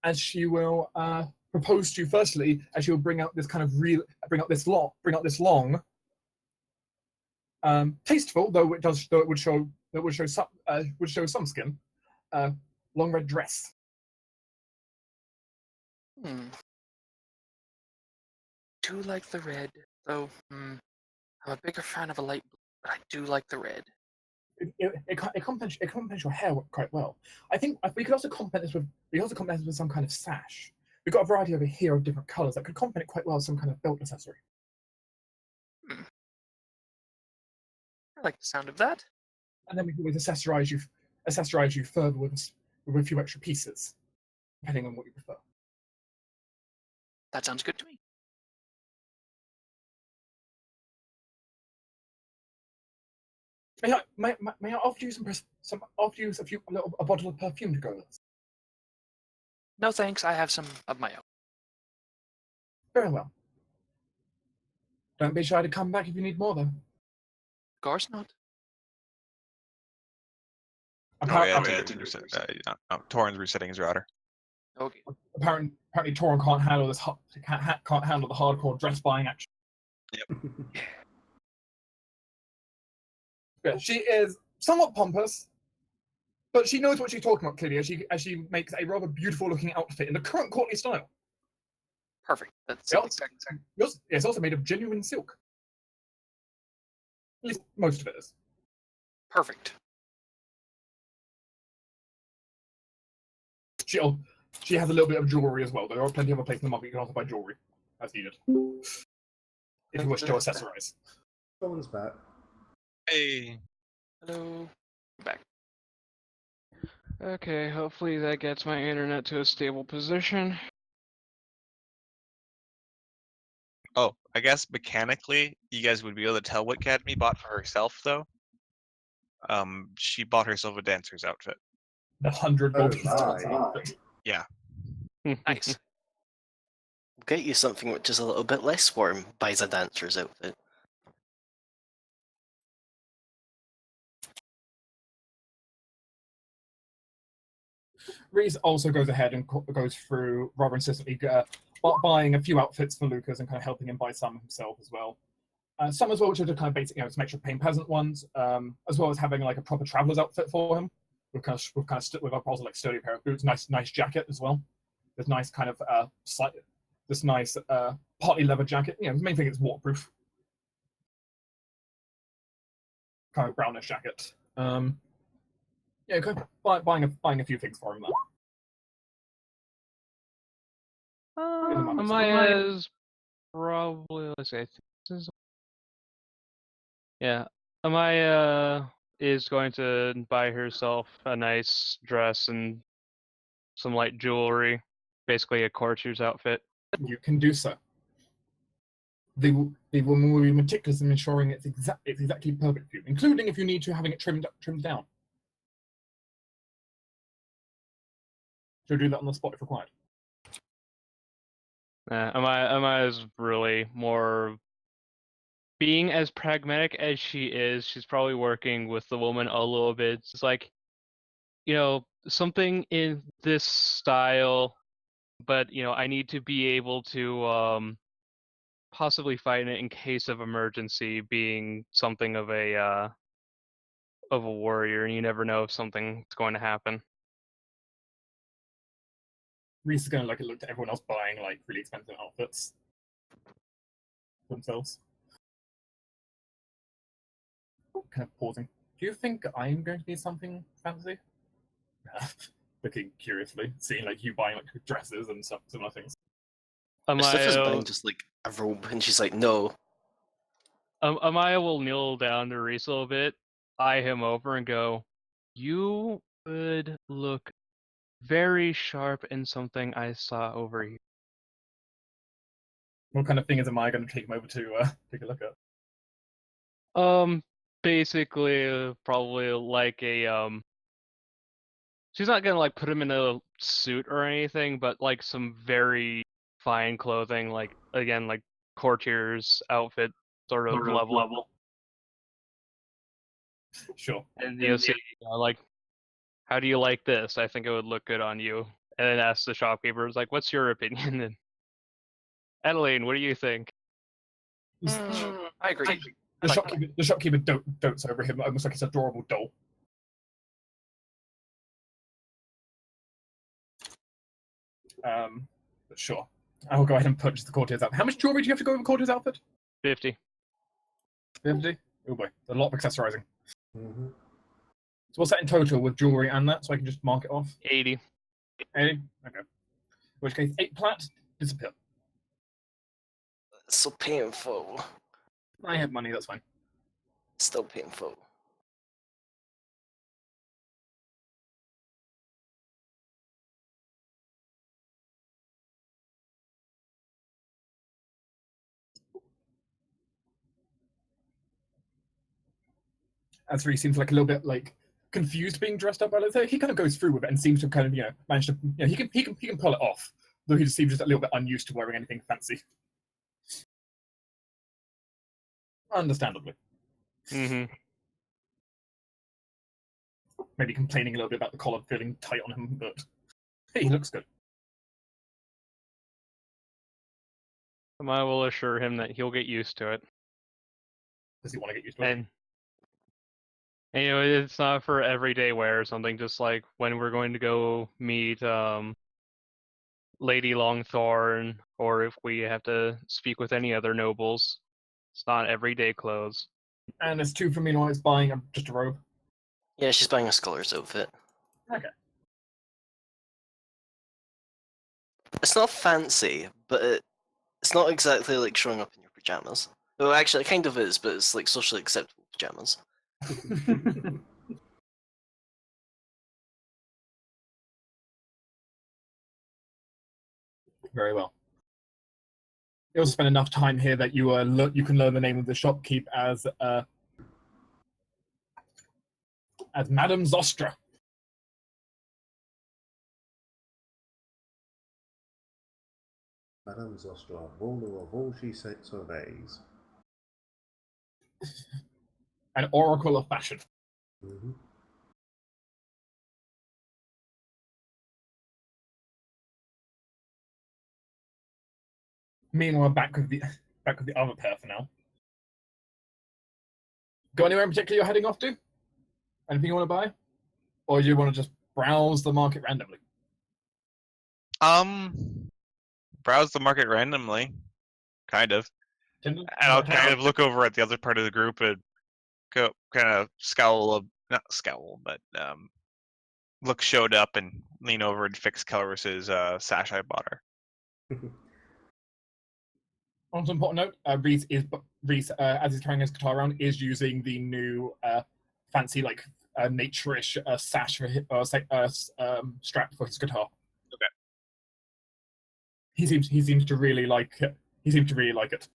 as she will propose to you firstly, as she will bring out this long, tasteful though it would show some skin, long red dress. Do like the red, though. I'm a bigger fan of a light blue, but I do like the red. It complements your hair quite well. I think we could also complement this with some kind of sash. We've got a variety over here of different colours that could complement it quite well with some kind of belt accessory. I like the sound of that. And then we can always accessorize you further with a few extra pieces, depending on what you prefer. That sounds good to me. May I offer you a bottle of perfume to go with? No thanks, I have some of my own. Very well. Don't be shy to come back if you need more, though. Of course not. Torrens resetting his router. Okay. Apparently Torin can't handle the hardcore dress buying action. Yep. Yeah, she is somewhat pompous, but she knows what she's talking about clearly as she makes a rather beautiful looking outfit in the current courtly style. Perfect. That's It's also made of genuine silk. At least most of it is. perfect. She has a little bit of jewelry as well. There are plenty of other places in the market you can also buy jewelry as needed. If you wish to accessorize. Someone's back. Hey. Hello. Back. Okay, hopefully that gets my internet to a stable position. Oh, I guess mechanically, you guys would be able to tell what Cadmi bought for herself, though. She bought herself a dancer's outfit. The 100 gold Oh, pieces. my. Yeah. Nice. Get you something which is a little bit less warm, buys a dancer's outfit. Reese also goes ahead and goes through rather insistently buying a few outfits for Lucas and kind of helping him buy some himself as well. Some as well, which are just kind of basic, some extra plain peasant ones, as well as having like a proper traveler's outfit for him. With also like sturdy pair of boots, nice jacket as well. This nice kind of this nice partly leather jacket. The main thing is waterproof. Kind of brownish jacket. Kind of buying a few things for him there. Amaya's probably, let's see, I think this is, yeah, Amaya is going to buy herself a nice dress and some light jewelry, basically a courtier's outfit. You can do so. They will be meticulous in ensuring it's exactly perfect for you, including if you need to having it trimmed down. She'll do that on the spot if required. Amaya is really more being as pragmatic as she is. She's probably working with the woman a little bit. It's like, something in this style, but I need to be able to possibly fight it in case of emergency, being something of a warrior, and you never know if something's going to happen. Reese is going to look at everyone else buying like really expensive outfits for themselves. Kind of pausing. Do you think I'm going to need something fancy? Looking curiously, seeing like you buying like dresses and stuff, similar things. Steph is buying Amaya, just like a robe, and she's like, no. Amaya will kneel down to Reese a little bit, eye him over, and go, "You would look very sharp in something I saw over here." What kind of thing is Amaya going to take him over to take a look at? Basically, probably like a she's not gonna like put him in a suit or anything, but like some very fine clothing, like again, like courtier's outfit sort of level. Sure. And say, like, how do you like this? I think it would look good on you. And then ask the shopkeepers, like, what's your opinion? And Adeline, what do you think? I agree. The shopkeeper dotes over him, almost like it's an adorable doll. But sure. I will go ahead and purchase the courtier's outfit. How much jewelry do you have to go over courtier's outfit? 50. 50? Oh boy, a lot of accessorizing. Mm-hmm. So what's that in total with jewelry and that, so I can just mark it off? 80. 80? Okay. In which case, 8 plat, disappear. It's so painful. I have money, that's fine. Still painful. As he seems like a little bit like confused being dressed up by let's say he kind of goes through with it and seems to kind of manage to he can pull it off, though he just seems just a little bit unused to wearing anything fancy. Understandably. Mm-hmm. Maybe complaining a little bit about the collar feeling tight on him, but hey, he looks good. I will assure him that he'll get used to it. Does he want to get used to it? And it's not for everyday wear or something, just like when we're going to go meet Lady Longthorn, or if we have to speak with any other nobles. It's not everyday clothes. And there's 2 for me now, it's buying just a robe. Yeah, she's buying a scholar's outfit. Okay. It's not fancy, but it's not exactly like showing up in your pajamas. Well, actually, it kind of is, but it's like socially acceptable pajamas. Very well. You also spend enough time here that you can learn the name of the shopkeep as Madame Zostra. Madame Zostra, ruler of all she sets obeys. An oracle of fashion. Mm-hmm. Meanwhile, back with the other pair for now. Got anywhere in particular you're heading off to? Anything you want to buy? Or do you want to just browse the market randomly? Browse the market randomly, kind of, Tinder? and I'll kind of look over at the other part of the group and go kind of not scowl, but look showed up and lean over and fix Kelris's sash I bought her. On some important note, Reese, as he's carrying his guitar around, is using the new fancy nature-ish sash strap for his guitar. Okay. He seems to really like it. He seems to really like it.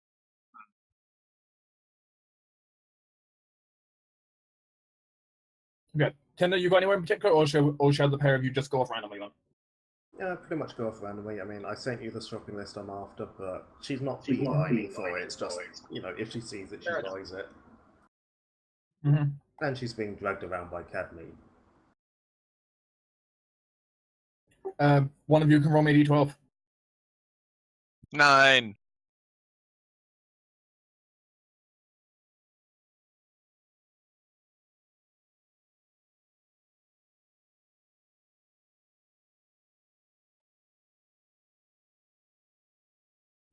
Okay, Tinder, you got anywhere in particular, or shall the pair of you just go off randomly then? Yeah, pretty much go off randomly. I mean, I sent you the shopping list I'm after, but she's not beelining for it. It's just, if she sees it, she buys it. Mm-hmm. And she's being dragged around by Cadmi. One of you can roll me d12. 9.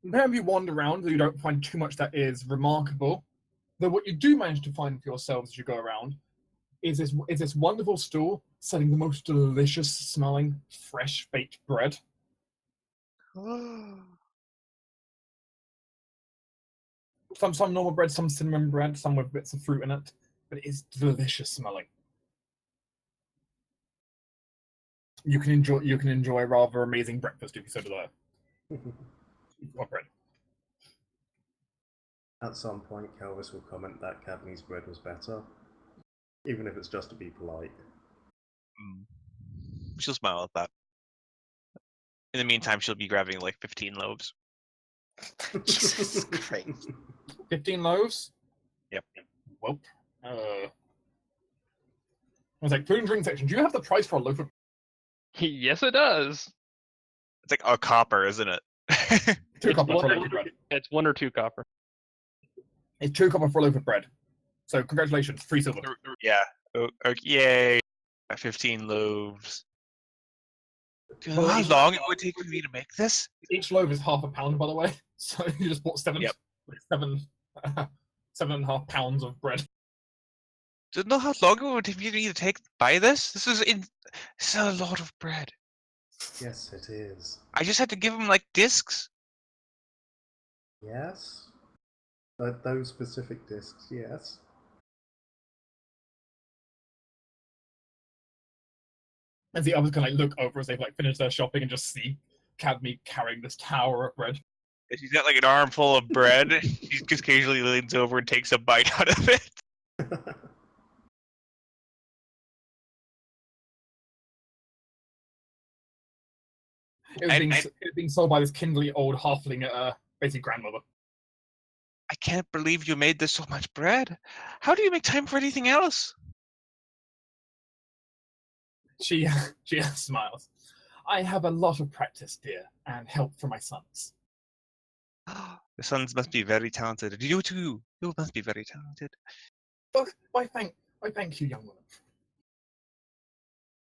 Whenever you wander around, you don't find too much that is remarkable. Though what you do manage to find for yourselves as you go around is this wonderful store selling the most delicious smelling fresh baked bread. Some normal bread, some cinnamon bread, some with bits of fruit in it, but it is delicious smelling. You can enjoy a rather amazing breakfast if you so desire. What bread? At some point, Kelvis will comment that Cadmi's bread was better, even if it's just to be polite. She'll smile at that. In the meantime, she'll be grabbing like 15 loaves. Jesus Christ. 15 loaves? Yep. Well, I was like, food and drink section. Do you have the price for a loaf of? Yes, it does. It's like a copper, isn't it? 2 copper for a loaf of bread. It's 1 or 2 copper. It's 2 copper for a loaf of bread. So congratulations, 3 silver. Yeah. Yay. 15 loaves. Do you know how long it would take for me to make this? Each loaf is half a pound, by the way. So you just bought 7 and a half pounds of bread. Do you know how long it would take me to buy this? This is a lot of bread. Yes, it is. I just had to give him like discs. Yes? But those specific discs, yes. As the others can look over as they've finished their shopping and just see Cadmi carrying this tower of bread. She's got like an armful of bread. She just occasionally leans over and takes a bite out of it. It was being sold by this kindly old halfling, basically grandmother. I can't believe you made this so much bread. How do you make time for anything else? She smiles. I have a lot of practice, dear, and help from my sons. The sons must be very talented. You too. You must be very talented. Oh, why thank you, young woman.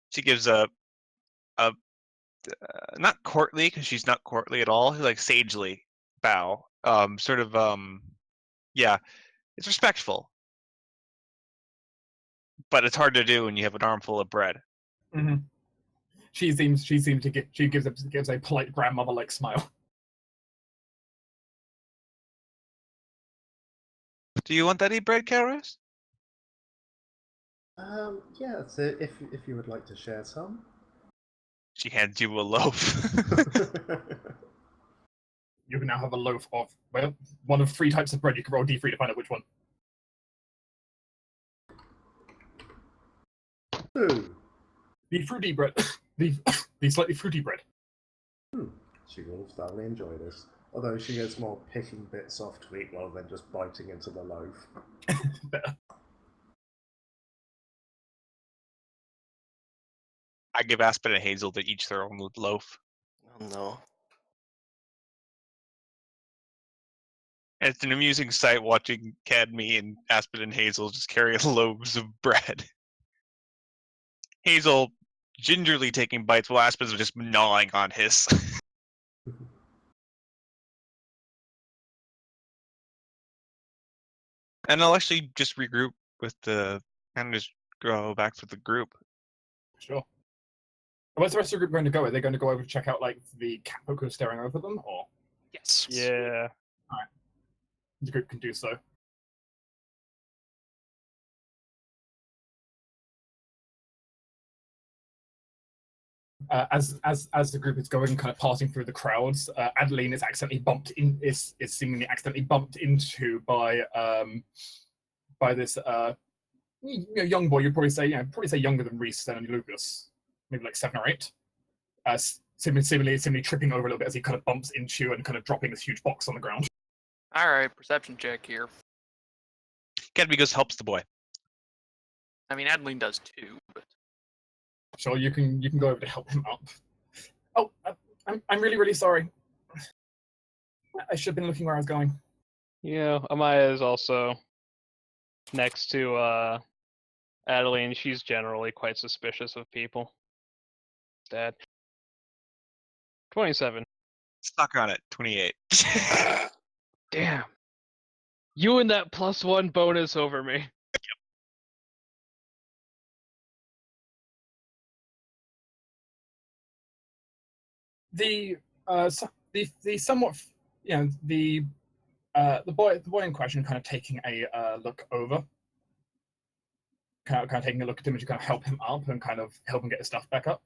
She gives a not courtly, because she's not courtly at all, like sagely bow. Yeah, it's respectful, but it's hard to do when you have an armful of bread. Mm-hmm. She gives a polite grandmother-like smile. Do you want any bread, Karis? Yeah, so if you would like to share some. She hands you a loaf. You can now have a loaf of, well, one of 3 types of bread. You can roll D3 to find out which one. 2. The fruity bread. the slightly fruity bread. She will thoroughly enjoy this. Although she is more picking bits off to eat rather than just biting into the loaf. I give Aspen and Hazel to each their own loaf. Oh no. It's an amusing sight watching Cadmi and Aspen and Hazel just carry loaves of bread. Hazel gingerly taking bites while Aspen's just gnawing on his. And I'll actually just regroup with the and just go back to the group. Sure. Where's the rest of the group going to go? Are they going to go over to check out like the cat folk who are staring over them, or Yes. Yeah. the group can do so? As the group is going, kind of passing through the crowds, Adeline is seemingly accidentally bumped into by this young boy. You'd probably say younger than Reese and Lucas, maybe like 7 or 8. Seemingly tripping over a little bit as he kind of bumps into you and kind of dropping this huge box on the ground. All right, perception check here. Cadmi goes helps the boy. I mean, Adeline does too, but Sure, you can go over to help him up. Oh, I'm really sorry. I should have been looking where I was going. Yeah, Amaya is also next to Adeline. She's generally quite suspicious of people. Dad. 27. Stuck on it. 28. Damn. You and that +1 bonus over me. The somewhat, the boy in question kind of taking a look over, kind of taking a look at him as you kind of help him up and kind of help him get his stuff back up.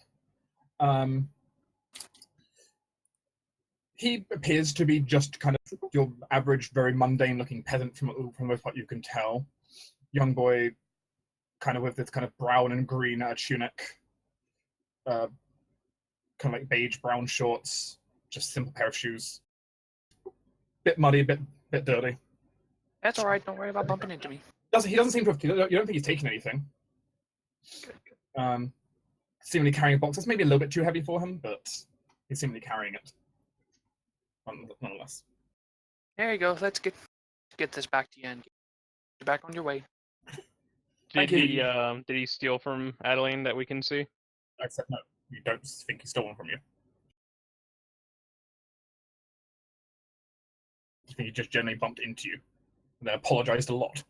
He appears to be just kind of your average, very mundane-looking peasant from most what you can tell. Young boy, kind of with this kind of brown and green tunic, kind of like beige brown shorts, just simple pair of shoes. Bit muddy, bit dirty. that's all right. Don't worry about bumping into me. He doesn't seem to have. You don't think he's taken anything. Seemingly carrying a box that's maybe a little bit too heavy for him, but he's seemingly carrying it nonetheless. There you go. Let's get this back to you and get back on your way. Did Thank did he steal from Adeline that we can see? I said no. You don't think he's stolen from you. I think he just generally bumped into you, and then apologized a lot.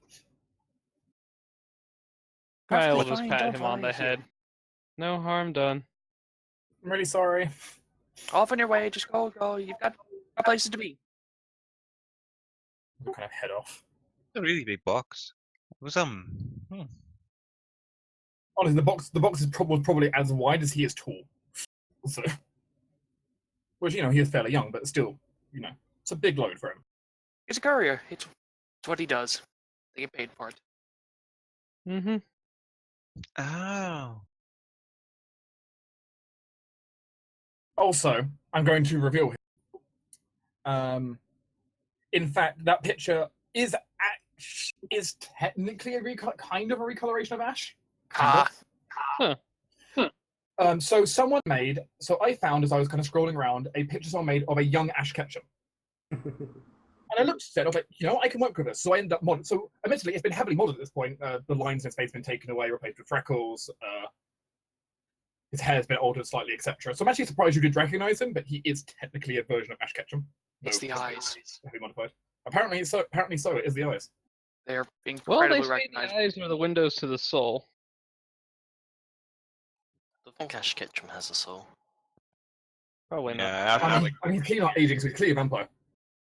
I will Perfectly just fine, pat don't him on worry the here. head. No harm done. I'm really sorry. Off on your way. Just go. You've got places to be. I'll kind of head off. A really big box. It was Honestly, the box is probably as wide as he is tall. So, which he is fairly young, but still, it's a big load for him. He's a courier. It's what he does. They get paid for it. Mm-hmm. Oh. Also, I'm going to reveal him. In fact, that picture is technically kind of a recoloration of Ash. Kind of. So I found as I was kind of scrolling around a picture someone made of a young Ash Ketchum. And I looked at it, I was like, I can work with this. So I ended up so admittedly it's been heavily modded at this point. The lines in his face have been taken away, replaced with freckles. His hair's been altered slightly, etc. So I'm actually surprised you did recognize him, but he is technically a version of Ash Ketchum. It's the eyes. Heavily modified. Apparently so. It is the eyes. They're being Well, they incredibly say the recognizable. eyes are the windows to the soul. I don't think Ash Ketchum has a soul. Probably not. Yeah, He's clearly not aging, so he's clearly a vampire.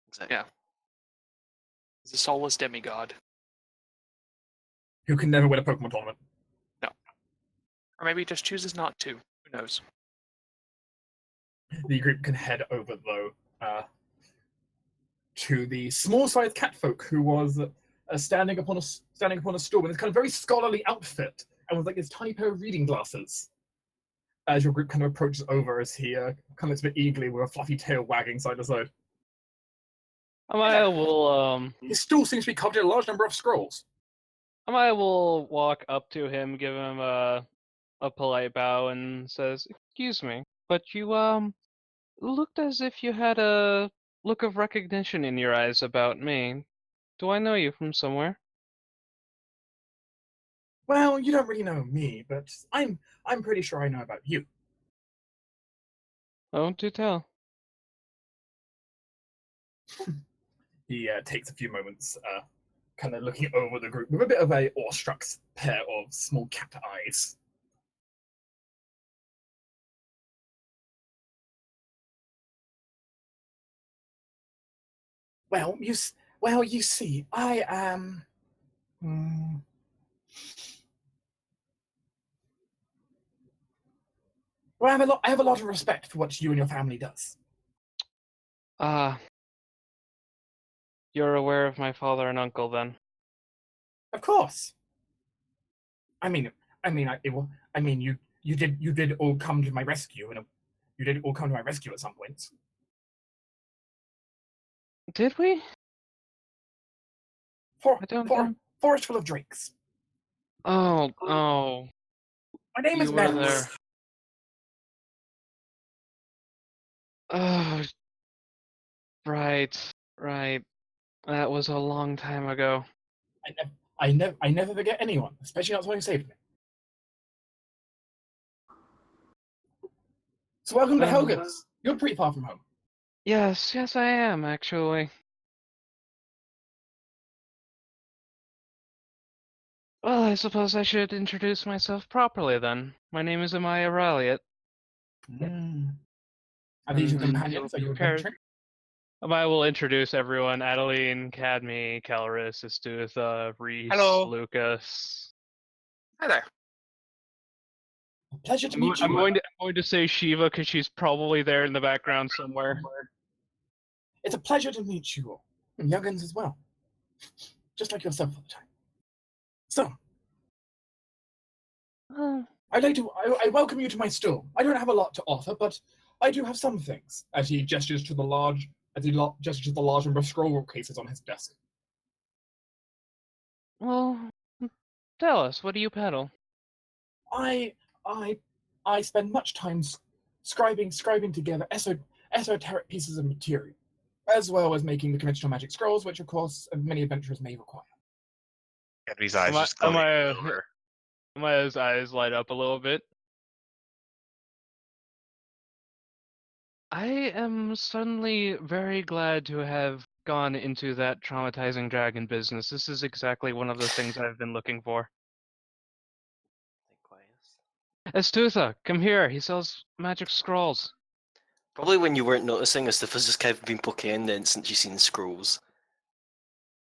Exactly. Yeah. He's a soulless demigod. Who can never win a Pokemon tournament. Or maybe he just chooses not to. Who knows? The group can head over, though, to the small-sized catfolk who was standing upon a stool in this kind of very scholarly outfit and with like this tiny pair of reading glasses. As your group kind of approaches over, as he kind of looks a bit eagerly with a fluffy tail wagging side to side. Amaya will His stool seems to be covered in a large number of scrolls. Amaya will walk up to him, give him a polite bow, and says, "Excuse me, but you looked as if you had a look of recognition in your eyes about me. Do I know you from somewhere? Well, you don't really know me, but I'm pretty sure I know about you. Oh, do tell. He takes a few moments, kind of looking over the group with a bit of a awestruck pair of small cat eyes. Well, you see, I am. Well, I have a lot of respect for what you and your family does. Ah, you're aware of my father and uncle then? Of course. I mean, you did all come to my rescue, and you did all come to my rescue at some point. Did we? I don't think. Forest full of drakes. Oh, My name is you were Melis. there. Oh, right. That was a long time ago. I never forget anyone, especially not someone who saved me. So welcome to Helga's. You're pretty far from home. Yes, I am, actually. Well, I suppose I should introduce myself properly then. My name is Amaya Ralliot. Are these your And companions? Are you Car- adventuring? Amaya will introduce everyone. Adeline, Cadmi, Caloris, Estutha, Reese, Hello. Lucas. Hi there. A pleasure to meet you. I'm going to say Shiva because she's probably there in the background somewhere. It's a pleasure to meet you all, and youngins as well, just like yourself all the time. So, Oh, I welcome you to my store. I don't have a lot to offer, but I do have some things. As he gestures to the large number of scroll cases on his desk. well, tell us, what do you peddle? I spend much time scribing together esoteric pieces of material, as well as making the conventional magic scrolls, which of course many adventurers may require. Henry's eyes just glowing over. Amaya's eyes light up a little bit. I am suddenly very glad to have gone into that traumatizing dragon business. This is exactly one of the things I've been looking for. Estutha, come here. He sells magic scrolls. Probably when you weren't noticing, as the just kind of been poking in the instant she's seen scrolls.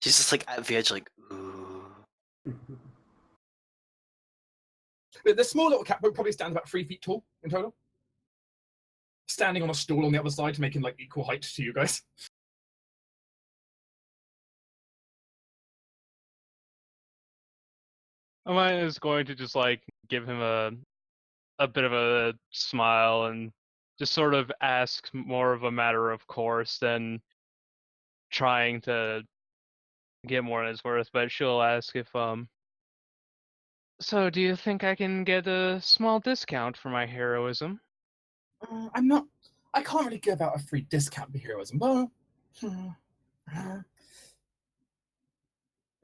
She's just like at the edge, like, ooh. The small little cat probably stands about 3 feet tall in total, standing on a stool on the other side to make him like equal height to you guys. Amaya is going to just like give him a bit of a smile and just sort of ask more of a matter of course than trying to get more than it's worth, but she'll ask if so do you think I can get a small discount for my heroism? I can't really give out a free discount for heroism, though. I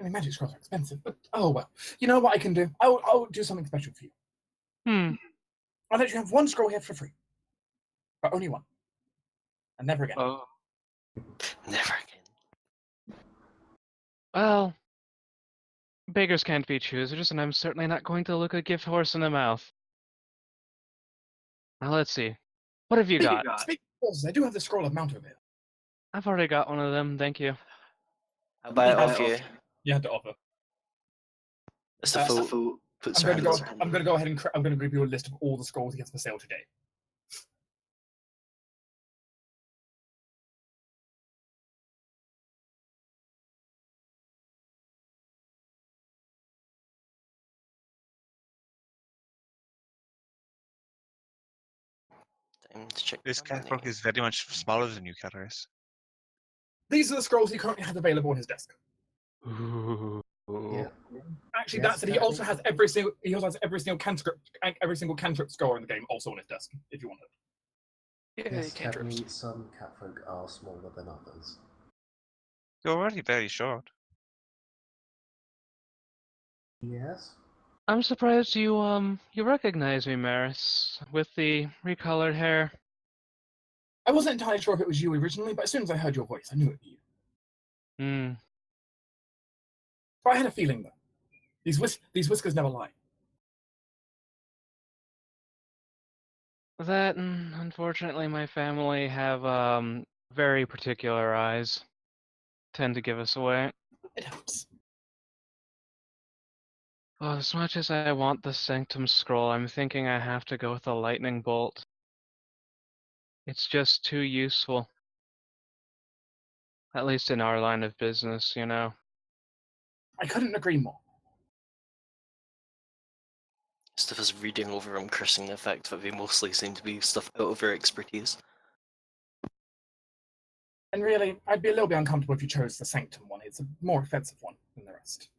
mean, magic scrolls are expensive, but oh well. You know what I can do? I'll do something special for you. I'll let you have one scroll here for free, but only one, and never again. Oh. Never again. Well, beggars can't be choosers, and I'm certainly not going to look a gift horse in the mouth. Now let's see. What have you got? Speaking of horses, I do have the scroll of Mount over here. I've already got one of them, thank you. I'll buy it off you. You had to offer. It's the fool. Puts her I'm hands going to go ahead and I'm going to give you a list of all the scrolls he has for sale today. Time to check This my money. catwalk is very much smaller than you, Caloris. These are the scrolls he currently has available on his desk. Ooh. Yeah. Actually, Yes, that's it. He also has every single cantrip scroll in the game also on his desk, if you want it. Yay, Yes, cantrips. Cadmi, some catfolk are smaller than others. You're already very short. Yes? I'm surprised you recognize me, Maris, with the recolored hair. I wasn't entirely sure if it was you originally, but as soon as I heard your voice, I knew it was you. Hmm. But I had a feeling, though. These whiskers never lie. That, and unfortunately, my family have very particular eyes. Tend to give us away. It helps. Well, as much as I want the Sanctum Scroll, I'm thinking I have to go with the Lightning Bolt. It's just too useful. At least in our line of business, you know. I couldn't agree more. Stuff is reading over him, cursing the fact that they mostly seem to be stuff out of her expertise. And really, I'd be a little bit uncomfortable if you chose the Sanctum one. It's a more offensive one than the rest.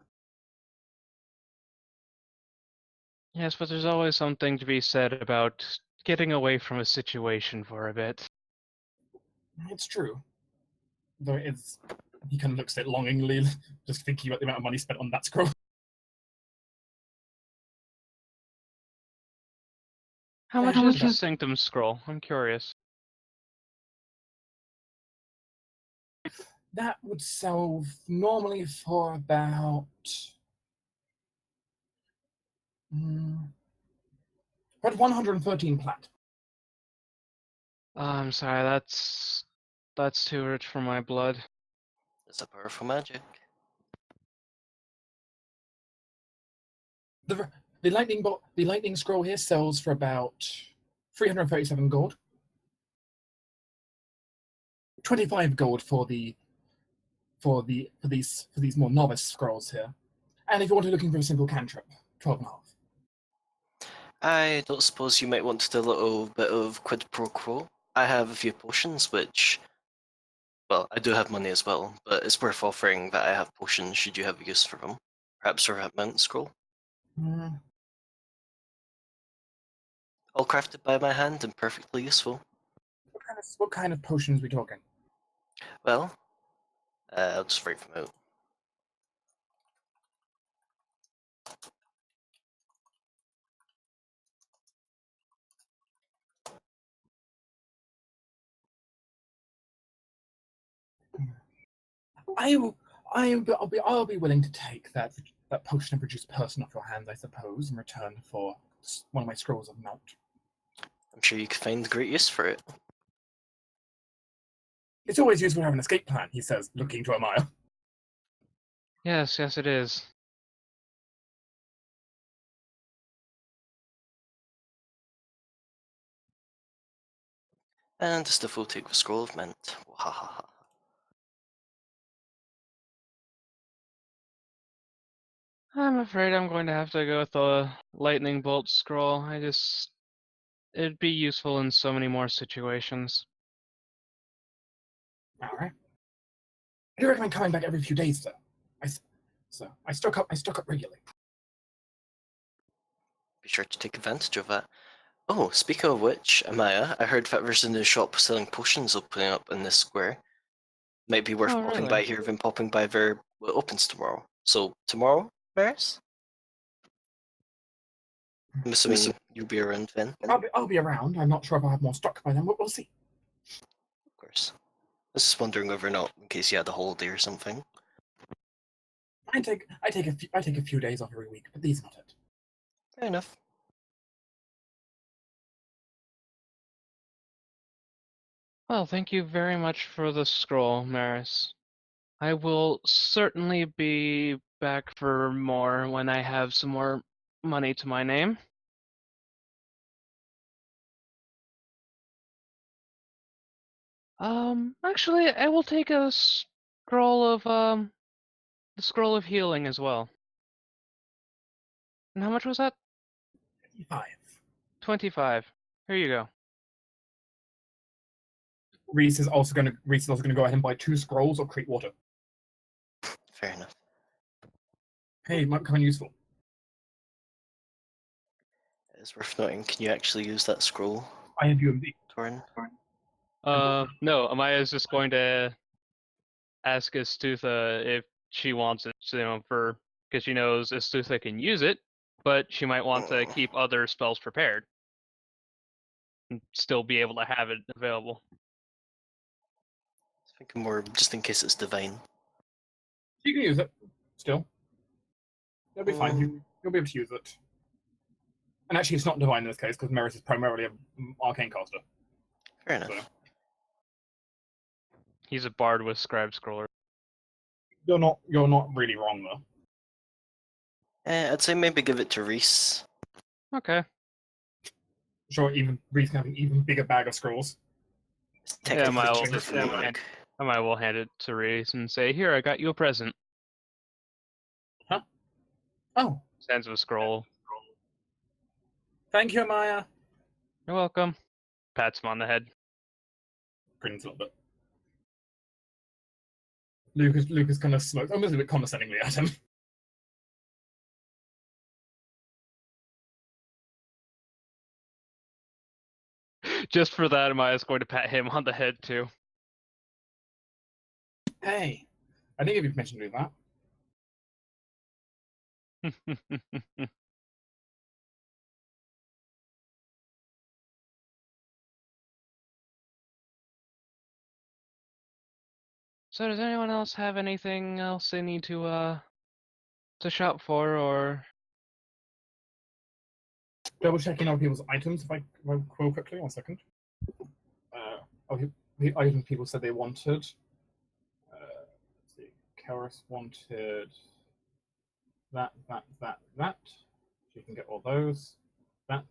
Yes, but there's always something to be said about getting away from a situation for a bit. It's true. Though it's... He kind of looks at it longingly, just thinking about the amount of money spent on that scroll. How much How is much the is- Sanctum Scroll? I'm curious. That would sell normally for about... about 113 plat. I'm sorry, that's too rich for my blood. It's a powerful magic. The lightning scroll here sells for about 337 gold. 25 gold for these more novice scrolls here. And if you want to looking for a simple cantrip, 12 and a half. I don't suppose you might want to do a little bit of quid pro quo. I have a few potions which, well, I do have money as well, but it's worth offering that I have potions should you have use for them. Perhaps for that mountain scroll. All crafted by my hand and perfectly useful. What kind of potions are we talking? Well, I'll just write them out. I'll be willing to take that potion of reduced person off your hands, I suppose, in return for one of my scrolls of mount. I'm sure you could find great use for it. It's always useful to have an escape plan, he says, looking to Amaya. Yes, yes, it is. And the stuff will take the scroll of mint. Wahaha. I'm afraid I'm going to have to go with the Lightning Bolt Scroll. It'd be useful in so many more situations. Alright. I do recommend coming back every few days, though. I stock up regularly. Be sure to take advantage of that. Oh, speaking of which, Amaya, I heard that there's a new shop selling potions opening up in this square. Might be worth Oh, popping really? by here than popping by there. It opens tomorrow. So, tomorrow, Maris? I'm assuming you'll be around then. I'll be around. I'm not sure if I'll have more stock by then, but we'll see. Of course. I was just wondering whether or not, in case you had a holiday or something. I take a few days off every week, but these are not it. Fair enough. Well, thank you very much for the scroll, Maris. I will certainly be back for more when I have some more money to my name. Actually, I will take a scroll of the scroll of healing as well. And how much was that? 55. 25. Here you go. Reese is also gonna go ahead and buy 2 scrolls of Crete water. Fair enough. Hey, it might become useful. It's worth noting, can you actually use that scroll, I have UMD. Torin? No, Amaya's just going to ask Astutha if she wants it, because she knows Astutha can use it, but she might want to keep other spells prepared and still be able to have it available. I think more just in case it's divine. You can use it still. It'll be fine. You'll be able to use it. And actually, it's not divine in this case because Merit is primarily an arcane caster. Fair enough. So He's a bard with scribe scroller. you're not really wrong though. I'd say maybe give it to Reese. Okay. Sure, even Reese can have an even bigger bag of scrolls. It's Yeah, technically Miles, cheaper from the monk. I will hand it to Reese and say, "Here, I got you a present." Oh, Sends him a scroll. thank you, Maya. You're welcome. Pats him on the head. Grins a little bit. Lucas kind of smokes, almost a bit condescendingly at him. Just for that, Amaya's going to pat him on the head too. Hey, I didn't give you permission to do that. So does anyone else have anything else they need to shop for, or Double checking other people's items if I real quickly. 1 second. The items people said they wanted. Let's see. Karis wanted that. She can get all those. That.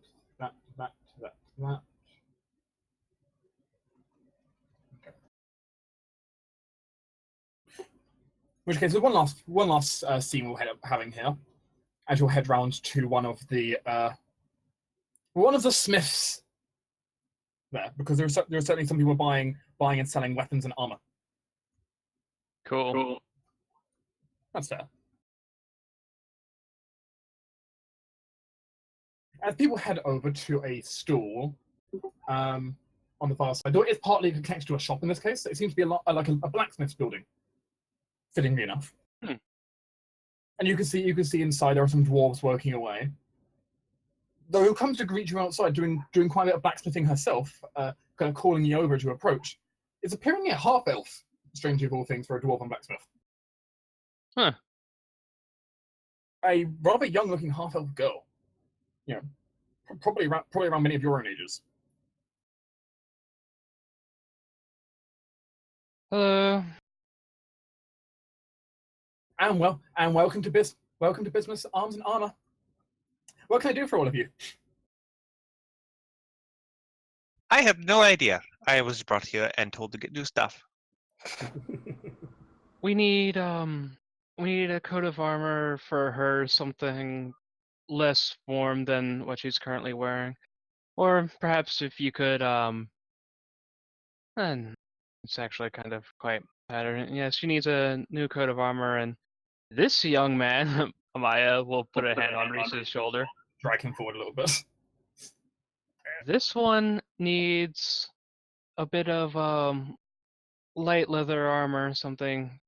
Okay. In which case, one last scene we'll head up having here, as you'll head round to one of the smiths there, because there are certainly some people buying and selling weapons and armor. cool. That's fair. As people head over to a stall on the far side, though it's partly connected to a shop in this case, it seems to be a lot like a blacksmith's building, fittingly enough. And you can see inside there are some dwarves working away. Though who comes to greet you outside, doing quite a bit of blacksmithing herself, kind of calling you over to approach, is appearing a half elf. Strangely of all things for a dwarven blacksmith. Huh. A rather young-looking half elf girl. You know, probably around many of your own ages. Hello. And welcome to Business Arms and Armor. What can I do for all of you? I have no idea. I was brought here and told to get new stuff. We need a coat of armor for her, something less warm than what she's currently wearing. Or perhaps if you could and it's actually kind of quite patterned. Yes, she needs a new coat of armor, and this young man, Amaya, will put a hand on Reese's shoulder. Drag him forward a little bit. This one needs a bit of light leather armor, something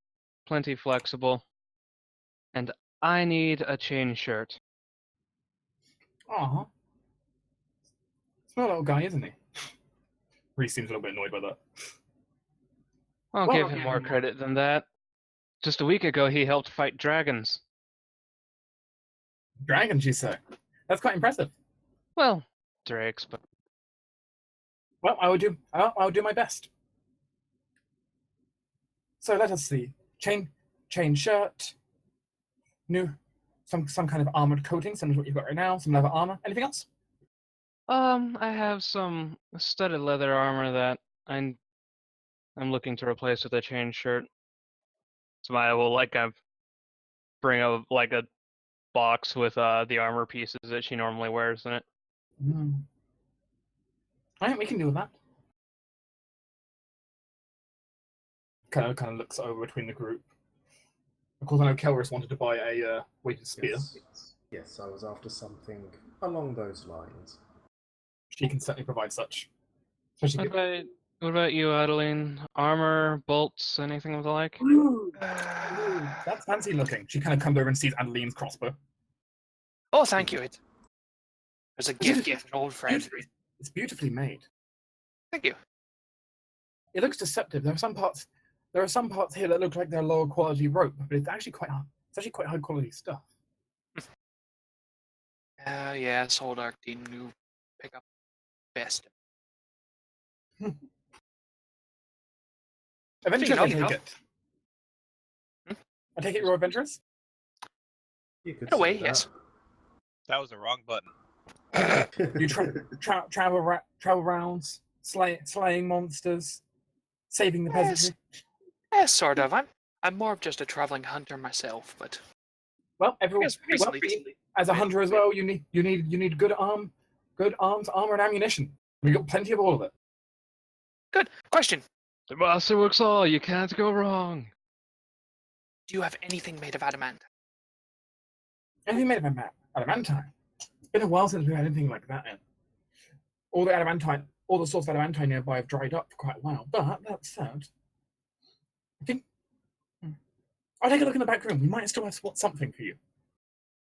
plenty flexible. And I need a chain shirt. Aw. Small little guy, isn't he? Reese seems a little bit annoyed by that. I'll Well, give him more credit than that. Just a week ago, he helped fight dragons. Dragons, you say? That's quite impressive. Well, drakes, but Well, I'll do my best. So let us see. Chain shirt. Some kind of armored coating, similar to what you've got right now. Some leather armor. Anything else? I have some studded leather armor that I'm looking to replace with a chain shirt. So I will bring a box with the armor pieces that she normally wears in it. I think we can do that. Kind of looks over between the group. Of course, I know Kelris wanted to buy a weighted spear. Yes, I was after something along those lines. She can certainly provide such. Especially What about you, Adeline? Armor, bolts, anything of the like? Ooh, that's fancy looking. She kind of comes over and sees Adeline's crossbow. Oh, thank you. It was a It's gift beautifully- from an old friend. It's beautifully made. Thank you. It looks deceptive. There are some parts here that look like they're lower quality rope, but it's actually quite high quality stuff. Yeah, Soul Dark Dean knew pick up best. Adventurous, I Speaking take of- it. Hmm? I take it you're adventurous? You could In a way, say yes. That was the wrong button. that. You travel rounds, slaying monsters, saving the Yes. peasantry. Yes, sort of. I'm more of just a traveling hunter myself, but Well, everyone, yes, recently. as a hunter as well, you need good arms, armor, and ammunition. We got plenty of all of it. Good question. The master works all. You can't go wrong. Do you have anything made of adamant? Anything made of adamantine? It's been a while since we had anything like that in. All the sorts of adamantine nearby have dried up for quite a while. But that said, I think I'll take a look in the back room. We might still have something for you.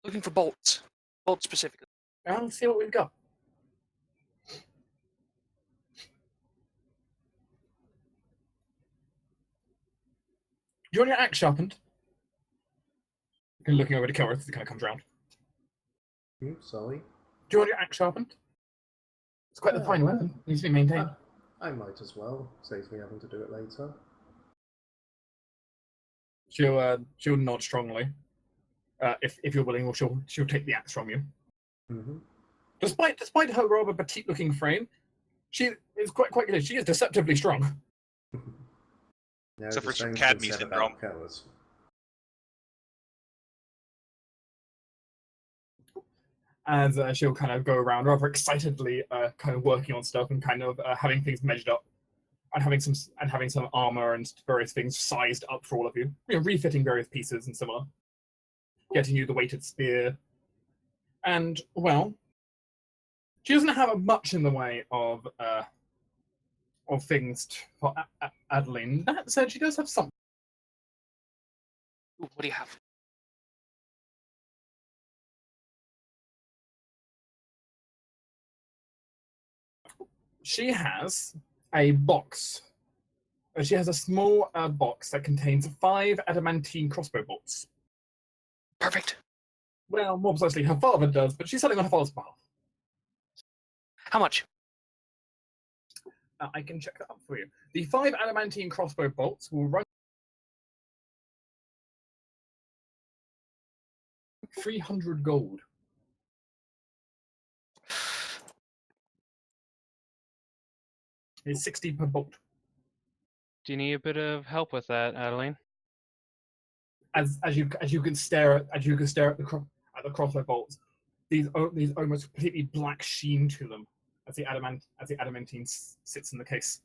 Looking for bolts. Bolts specifically. I'll see what we've got. Do you want your axe sharpened? And looking over to Kilworth as he kind of comes round. Sorry. Do you want your axe sharpened? It's quite a fine weapon. It needs to be maintained. I might as well. Saves me having to do it later. She'll nod strongly. If you're willing, or she'll take the axe from you. Mm-hmm. Despite her rather petite-looking frame, she is quite good. She is deceptively strong. No, Except the for some same Cadmi thing said syndrome. about Keller's. As she'll kind of go around rather excitedly, kind of working on stuff and kind of having things measured up, and having some armor and various things sized up for all of you. You know, refitting various pieces and similar. Getting you the weighted spear, and well, she doesn't have much in the way of things for Adeline. That said, she does have something. Ooh, what do you have? She has a box. She has a small box that contains 5 adamantine crossbow bolts. Perfect. Well, more precisely, her father does, but she's selling on her father's behalf. How much? I can check that up for you. The 5 adamantine crossbow bolts will run 300 gold. It's 60 per bolt. Do you need a bit of help with that, Adeline? As you can stare at the crossbow bolts, these almost completely black sheen to them as the adamantine sits in the case.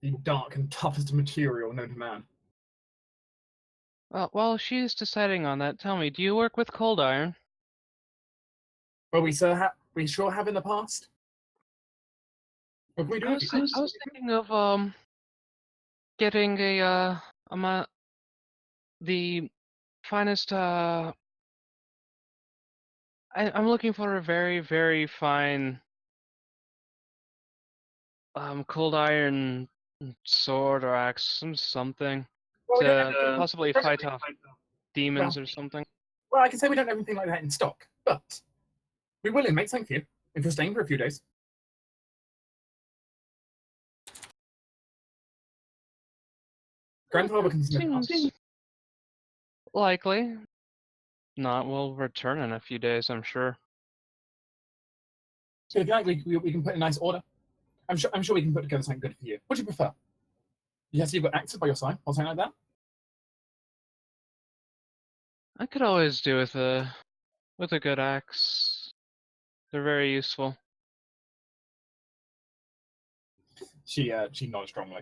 The dark and toughest material known to man. Well, while she's deciding on that, tell me, do you work with cold iron? Well, we sure have in the past. What can we do? I was thinking of getting the finest I'm looking for a very, very fine cold iron sword or axe, something Well, we don't to have- possibly fight off demons well- or something. Well, I can say we don't have anything like that in stock, but we will make something for you if you're staying for a few days. Grandfather can Seems likely. Not, we'll return in a few days, I'm sure. So if you like, we can put a nice order. I'm sure we can put together something good for you. What do you prefer? Yes, you've got axes by your side, or something like that. I could always do with a good axe. They're very useful. She nods strongly.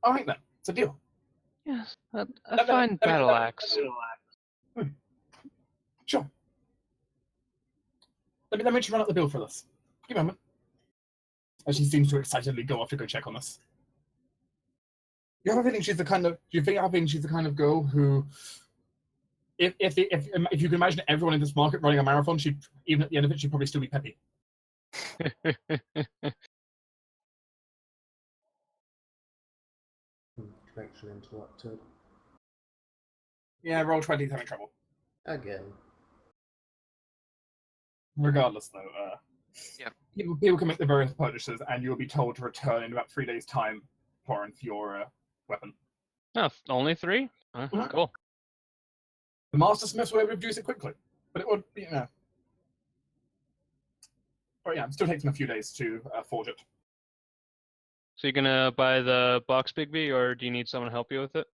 All right then, it's a deal. Yes, a Let me- fine let me- battle let me- axe. Sure. Let me just run up the bill for this. Give me a moment. As she seems to excitedly go off to go check on this. You have a feeling she's the kind of. You think she's the kind of girl who, if you can imagine everyone in this market running a marathon, she even at the end of it, she'd probably still be peppy. Connection interrupted. Yeah, roll 20's having trouble. Again. Regardless, though, Yep. people can make the various purchases, and you'll be told to return in about 3 days' time for your weapon. Oh, only 3? Mhm. Cool. The master smiths will be able to produce it quickly, but it would, But yeah, it still takes them a few days to forge it. So you gonna buy the box Bigby, or do you need someone to help you with it?